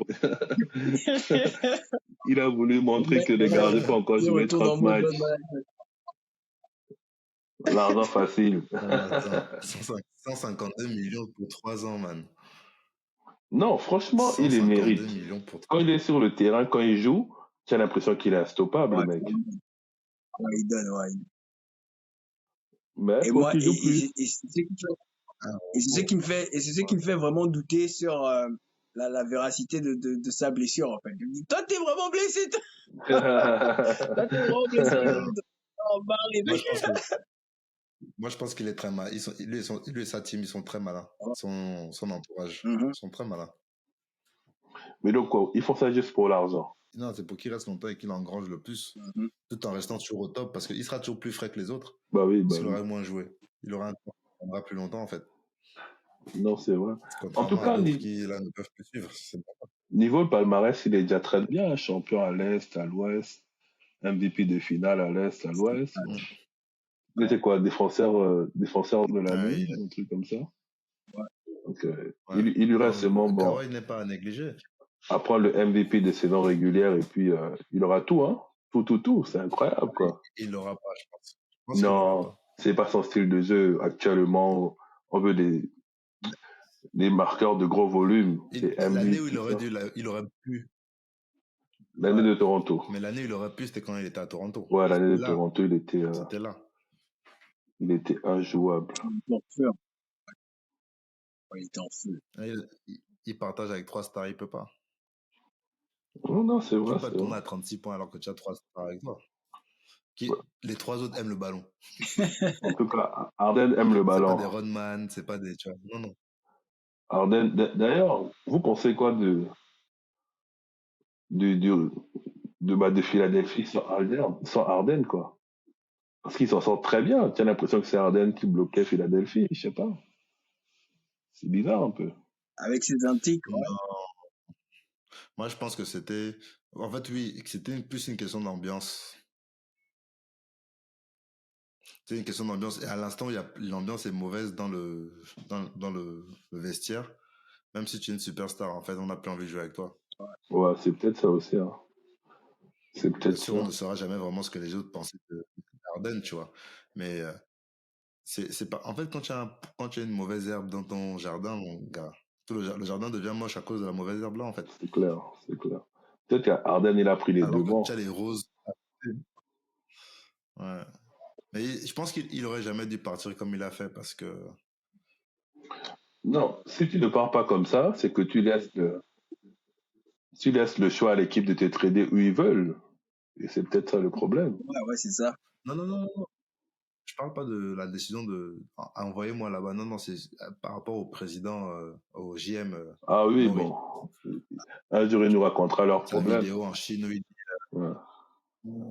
Il a voulu montrer que les gars ne peuvent encore jouer 30 matchs. L'argent facile. 152 millions pour 3 ans, man. Non, franchement, il les mérite. Quand il est sur le terrain, quand il joue, tu as l'impression qu'il est instoppable, le mec. Ouais, il donne, ouais. Mais faut qu'il joue plus. Et c'est ce qui me fait vraiment douter sur la véracité de sa blessure, en fait. Je me dis, toi, t'es vraiment blessé. Toi, t'es vraiment blessé. Moi, je pense qu'il est très malin. Lui et sa team, ils sont très malins. Son entourage, Mhm. ils sont très malins. Mais donc, quoi, ils font ça juste pour l'argent. Non, c'est pour qu'il reste longtemps et qu'il engrange le plus, Mhm. tout en restant toujours au top, parce qu'il sera toujours plus frais que les autres, Bah oui. s'il aurait moins joué. Il aura un temps, il prendra plus longtemps, en fait. Non, c'est vrai. En tout Contrairement à cas, d'autres qui, là, ne peuvent plus suivre. niveau palmarès, il est déjà très bien. Champion à l'Est, à l'Ouest, MVP de finale à l'Est, à l'Ouest. Mm. Il était quoi, défenseur de Ouais, l'année, un truc comme ça. Ouais. Donc, ouais. il lui reste seulement, bon, Kawhi n'est pas à négliger. à prendre le MVP de saison régulière et puis il aura tout, hein. Tout. C'est incroyable, quoi. Il l'aura pas, je pense. Je pense qu'il l'aura Non, pas. c'est pas son style de jeu. Actuellement, on veut des marqueurs de gros volume. C'est L'année Embiid, où tout ça. il aurait pu. L'année Ouais. de Toronto. Mais l'année où il aurait pu, c'était quand il était à Toronto. Ouais, l'année de C'était là. Toronto, C'était là. il était injouable. Il était en feu. Ouais, il était en feu. Là, il partage avec 3 stars, il peut pas. Non, c'est Tu vrai, peux pas c'est tourner vrai. à 36 points alors que tu as 3 stars avec toi. Ouais. Les 3 autres aiment le ballon. En tout cas, Harden aime le C'est pas ballon. des Rodman, c'est pas des. Tu vois, non, non. Harden, d'ailleurs, vous pensez quoi de, de, de Philadelphie sans Harden, quoi? Parce qu'ils s'en sortent très bien. Tu as l'impression que c'est Harden qui bloquait Philadelphie, je sais pas. C'est bizarre un peu. Avec ses antiques, ouais. Non. Moi, je pense que c'était. En fait, oui, que c'était plus une question d'ambiance. C'est une question d'ambiance. Et à l'instant, l'ambiance est mauvaise dans le vestiaire. Même si tu es une superstar, en fait, on n'a plus envie de jouer avec toi. Ouais, c'est peut-être ça aussi, hein. C'est Bien peut-être sûr, on ça. ne saura jamais vraiment ce que les autres pensaient de Harden, tu vois. Mais c'est pas. En fait, quand tu as une mauvaise herbe dans ton jardin, mon gars, tout le jardin devient moche à cause de la mauvaise herbe là, en fait. C'est clair, c'est clair. Peut-être qu'Harden, il a pris les Alors que tu devants. as les roses. Ouais. Mais je pense qu'il aurait jamais dû partir comme il a fait parce que. Non, si tu ne pars pas comme ça, c'est que tu laisses le choix à l'équipe de te trader où ils veulent. Et c'est peut-être ça le problème. Ouais, c'est ça. Non, non, non, non. Je parle pas de la décision de envoyer-moi là-bas. Non, non, c'est par rapport au président, au JM Ah oui, Maury. bon. Un jour, il nous racontera leurs Sa problèmes. vidéo en Chine où Ouais.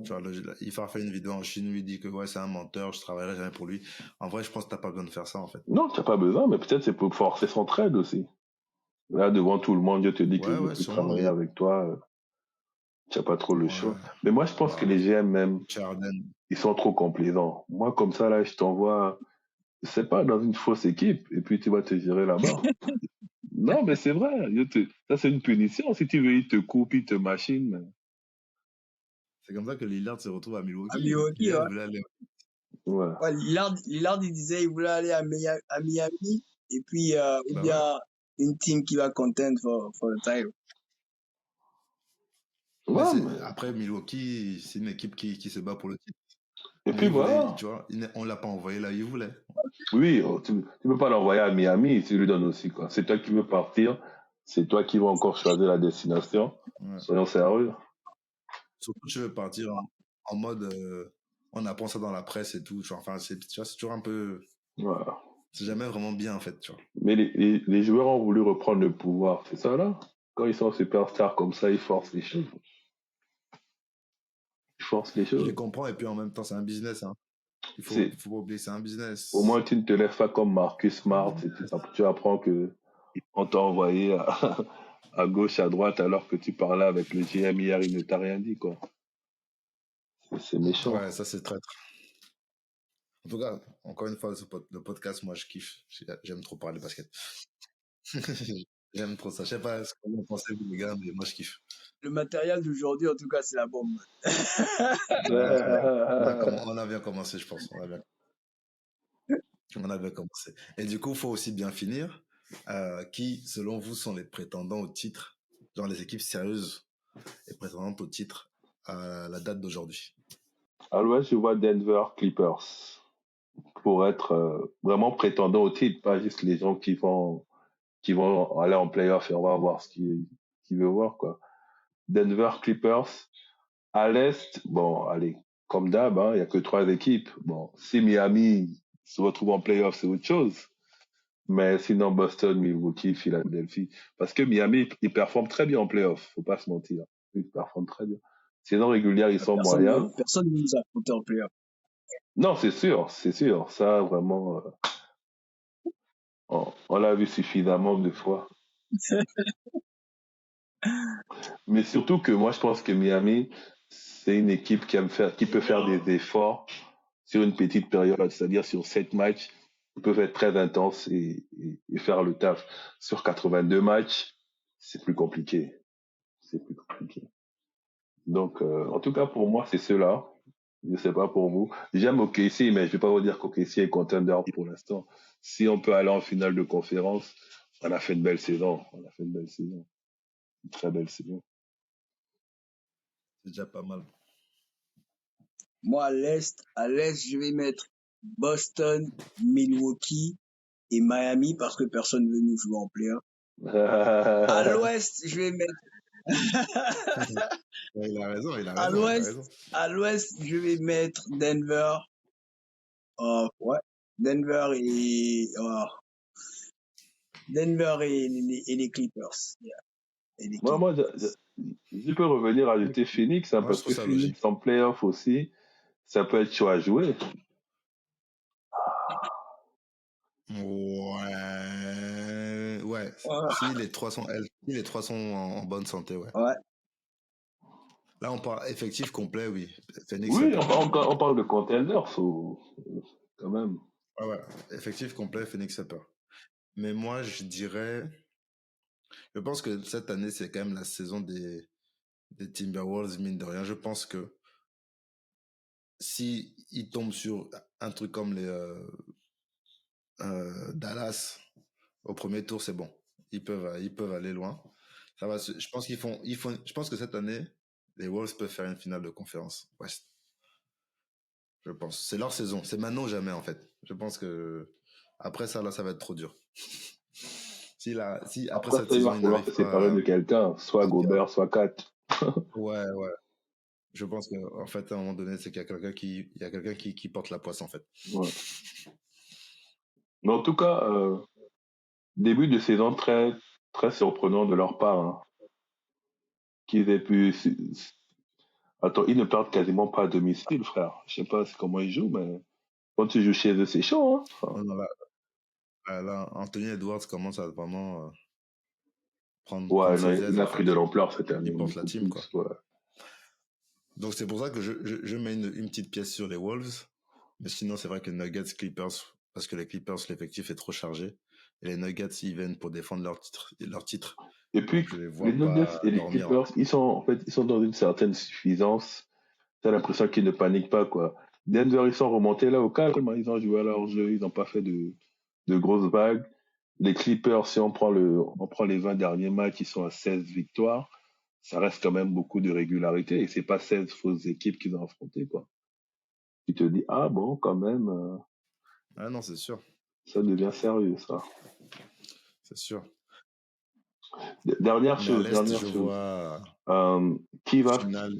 tu vois, il fait une vidéo en Chine où il dit que ouais, c'est un menteur, je travaillerai jamais pour lui. En vrai, je pense que t'as pas besoin de faire ça en fait. Non, tu n'as pas besoin, mais peut-être c'est pour forcer son trade aussi. Là, devant tout le monde, je te dis que je Ouais, ne veux ouais, plus sûrement. travailler avec toi. Tu n'as pas trop le choix. Ouais, Mais moi, je pense que bah, les GM même, Harden. ils sont trop complaisants. Moi, comme ça, là, je t'envoie, je sais pas, dans une fausse équipe, et puis tu vas te gérer là-bas. Non, mais c'est vrai. Ça, c'est une punition. Si tu veux, il te coupe, il te machine. C'est comme ça que Lillard se retrouve à À Milwaukee. Milwaukee, Lillard ouais. voulait aller. Ouais. Ouais, Lillard, il disait il voulait aller à Miami et puis ou Bah ouais. bien une team qui va contend for the title. Mais Ouais, mais... après, Milwaukee, c'est une équipe qui se bat pour le titre. Et Lui, puis il voulait, voilà. tu vois, on l'a pas envoyé là où il voulait. Oui, tu ne peux pas l'envoyer à Miami, tu lui donnes aussi, quoi. C'est toi qui veux partir, c'est toi qui vas encore choisir la destination. Ouais. Soyons sérieux. Surtout, tu veux partir en mode, on apprend ça dans la presse et tout. Tu vois, enfin, tu vois, c'est toujours un peu, Voilà. c'est jamais vraiment bien en fait, tu vois. Mais les joueurs ont voulu reprendre le pouvoir, c'est ça là? Quand ils sont superstars comme ça, ils forcent les choses. Ils forcent les Je les choses. comprends et puis en même temps, c'est un business, hein. C'est, Faut pas oublier, c'est un au moins, business. tu ne te lèves pas comme Marcus C'est un Smart et business. tu apprends que on t'a envoyé à gauche, à droite, alors que tu parlais avec le GM hier, il ne t'a rien dit, quoi. C'est méchant. Ouais, ça c'est traître. En tout cas, encore une fois, le podcast, moi je kiffe. J'aime trop parler basket. J'aime trop ça. Je sais pas ce que vous en pensez, vous les gars, mais moi je kiffe. Le matériel d'aujourd'hui, en tout cas, c'est la bombe. Ouais, on a bien commencé, je pense. On a bien commencé. Et du coup, il faut aussi bien finir. Qui, selon vous, sont les prétendants au titre, genre les équipes sérieuses et prétendantes au titre à la date d'aujourd'hui? À l'ouest, je vois Denver Clippers pour être vraiment prétendant au titre, pas juste les gens qui vont aller en playoff et on va voir qui veut voir, quoi. Denver Clippers. À l'Est, bon, allez, comme d'hab, hein, il y a que 3 équipes. Bon, si Miami Se retrouver en playoff, c'est autre chose. Mais sinon, Boston, Milwaukee, Philadelphie. Parce que Miami, ils performent très bien en playoff, faut pas se mentir. Ils performent très bien. Saison régulière, ils sont moyens. Personne ne nous a compté en playoff. Non, c'est sûr, c'est sûr. Ça, vraiment, on l'a vu suffisamment de fois. Mais surtout que moi, je pense que Miami, c'est une équipe qui peut faire des efforts sur une petite période, c'est-à-dire sur 7 matchs, ils peuvent être très intenses et faire le taf. Sur 82 matchs, c'est plus compliqué. C'est plus compliqué. Donc, en tout cas, pour moi, c'est ceux-là. Je ne sais pas pour vous. J'aime OKC, mais je ne vais pas vous dire qu'OKC est contender pour l'instant. Si on peut aller en finale de conférence, on a fait une belle saison. On a fait une belle saison. Une très belle saison. C'est déjà pas mal. Moi, à l'Est, je vais mettre Boston, Milwaukee et Miami parce que personne ne veut nous jouer en playoff. À l'Ouest, je vais mettre Il a raison, à l'Ouest, je vais mettre Denver. Ouais. Denver et les Clippers. Yeah. Et les Moi, Clippers. je peux revenir à ajouter Phoenix, hein, Moi, je parce trouve que ça Phoenix logique. en playoff aussi, ça peut être chaud à jouer. Ouais. Si les trois sont en bonne santé, ouais. Ouais. Là, on parle effectif complet, oui. Phoenix, Oui, on parle de contenders, quand même. ouais. Effectif complet, Phoenix, ça peur. Mais moi, je pense que cette année, c'est quand même la saison des Timberwolves, mine de rien. Je pense que si ils tombent sur un truc comme les Dallas au premier tour, c'est bon. Ils peuvent aller loin. Ça va. Je pense je pense que cette année, les Wolves peuvent faire une finale de conférence Ouest. Je pense. C'est leur saison. C'est maintenant ou jamais, en fait. Je pense que après ça, là, ça va être trop dur. Si après Après cette ça, il va saison, ils falloir se n'arrivent séparer pas de quelqu'un, soit à faire. Gobert, soit Kat. Ouais. Je pense qu'en fait, à un moment donné, c'est qu'il y a quelqu'un qui porte la poisse, en fait. Ouais. Mais en tout cas, début de saison très, très surprenant de leur part. Hein. Qu'ils aient pu. Attends, ils ne perdent quasiment pas à domicile, frère. Je sais pas comment ils jouent, mais quand tu joues chez eux, c'est chaud. Hein. Enfin, Non, là, Anthony Edwards commence à vraiment ouais, prendre non, ses aises, il en a pris fait. de l'ampleur cette année, Il porte la beaucoup team, quoi. plus. Ouais. Donc, c'est pour ça que je mets une petite pièce sur les Wolves. Mais sinon, c'est vrai que Nuggets, Clippers, parce que les Clippers, l'effectif est trop chargé. Et les Nuggets, ils viennent pour défendre leur titre. Et puis, Donc, je les les vois Nuggets pas et les dormir, en Clippers, fait. ils sont dans une certaine suffisance. T'as l'impression qu'ils ne paniquent pas, quoi. Denver, ils sont remontés là au calme. Hein. Ils ont joué à leur jeu. Ils n'ont pas fait de grosses vagues. Les Clippers, si on prend les 20 derniers matchs, ils sont à 16 victoires. Ça reste quand même beaucoup de régularité. Et c'est pas 16 fausses équipes qu'ils ont affrontées, quoi. Tu te dis, ah bon, quand même, Ah non, c'est sûr. ça devient sérieux, ça. C'est sûr. Dernière Mais à chose, l'Est, dernière je chose. vois Qui va finale,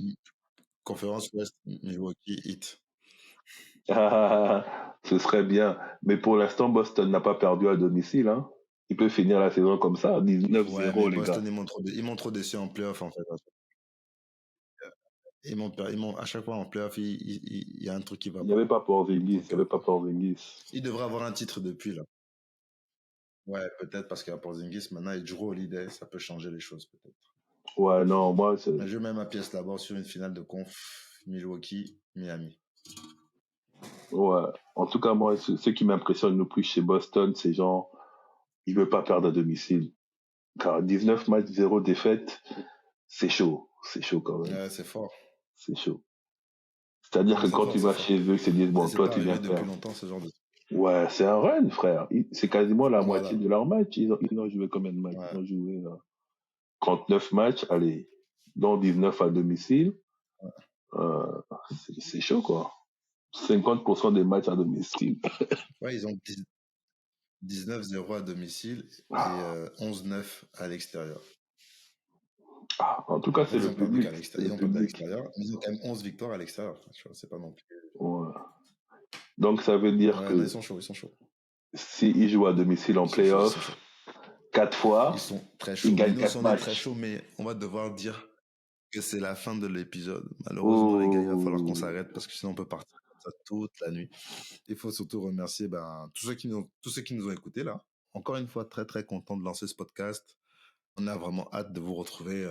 conférence Ouest, Milwaukee Heat. ce serait bien. Mais pour l'instant, Boston n'a pas perdu à domicile. Hein. Il peut finir la saison comme ça, Ouais, 19-0, mais les Boston, gars. ils m'ont trop déçu en playoff, en fait. À chaque fois en playoff, il y a un truc qui va Il n'y pas. avait pas Porzingis, il Donc, n'y avait pas Porzingis. il devrait avoir un titre depuis, là. Ouais, peut-être parce qu'il y a Porzingis maintenant et Jrue Holiday, ça peut changer les choses, peut-être. Ouais, non, moi, Mais je mets ma pièce là-bas sur une finale de conf Milwaukee-Miami. ouais. En tout cas, moi, ce qui m'impressionne le plus chez Boston, c'est genre, il ne veut pas perdre à domicile. Car 19 matchs, 0 défaite, c'est chaud. C'est chaud quand même. Ouais, c'est fort. C'est chaud. C'est-à-dire Non, que c'est quand fort, tu c'est vas fort. chez eux, ils se disent, bon, C'est toi, pas tu viens arrivé depuis faire. longtemps, ce genre de... Ouais, c'est un run, frère. C'est quasiment la Voilà. moitié de leur match. Ils ont joué combien de matchs? Ouais. Ils ont joué 39 matchs, allez, dont 19 à domicile. Euh, c'est chaud, quoi. 50% des matchs à domicile. Ouais, ils ont 19-0 à domicile et 11-9 à l'extérieur. En tout cas, En fait, c'est le public. C'est ils le ont perdu à public. l'extérieur, mais ils ont quand même 11 victoires à l'extérieur. Tu vois, c'est pas non plus. Ouais. Donc, ça veut dire Ouais, non, ils que sont chauds. s'ils jouent à domicile en Ils sont chauds, ils sont playoff, chauds. 4 fois, Ils sont très ils chauds. Mais gagnent nous 4 aussi, on est très matchs. chauds, mais on va devoir dire que c'est la fin de l'épisode. Malheureusement, les gars, il va falloir qu'on s'arrête parce que sinon on peut partir comme ça toute la nuit. Il faut surtout remercier tous ceux qui nous ont écoutés là. Encore une fois, très très content de lancer ce podcast. On a vraiment hâte de vous retrouver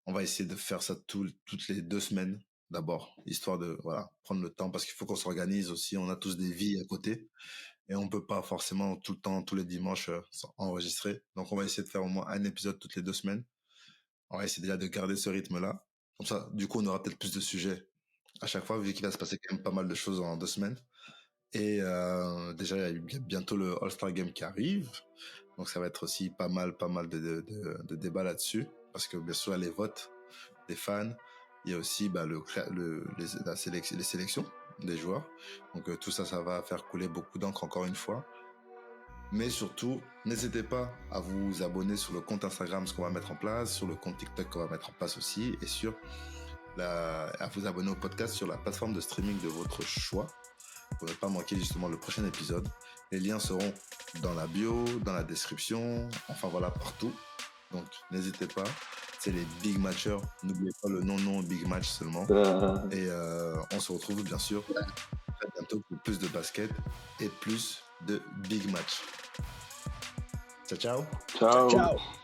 on va essayer de faire ça toutes les 2 semaines d'abord, histoire de prendre le temps parce qu'il faut qu'on s'organise aussi. On a tous des vies à côté et on peut pas forcément tout le temps, tous les dimanches enregistrer. Donc on va essayer de faire au moins un épisode toutes les 2 semaines. On va essayer déjà de garder ce rythme-là. Comme ça, du coup, on aura peut-être plus de sujets à chaque fois, vu qu'il va se passer quand même pas mal de choses en 2 semaines. Et déjà, il y a bientôt le All-Star Game qui arrive. Donc ça va être aussi pas mal de débats là-dessus. Parce que bien sûr, il y a les votes des fans. Il y a aussi les sélections des joueurs. Donc tout ça, ça va faire couler beaucoup d'encre encore une fois. Mais surtout, n'hésitez pas à vous abonner sur le compte Instagram, ce qu'on va mettre en place, sur le compte TikTok qu'on va mettre en place aussi, et à vous abonner au podcast sur la plateforme de streaming de votre choix pour ne pas manquer justement le prochain épisode. Les liens seront dans la bio, dans la description, enfin voilà, partout. Donc n'hésitez pas, c'est les Big Matchers. N'oubliez pas le non Big Match seulement. Et on se retrouve bien sûr très bientôt pour plus de basket et plus de Big Match. Ciao, ciao. Ciao. Ciao.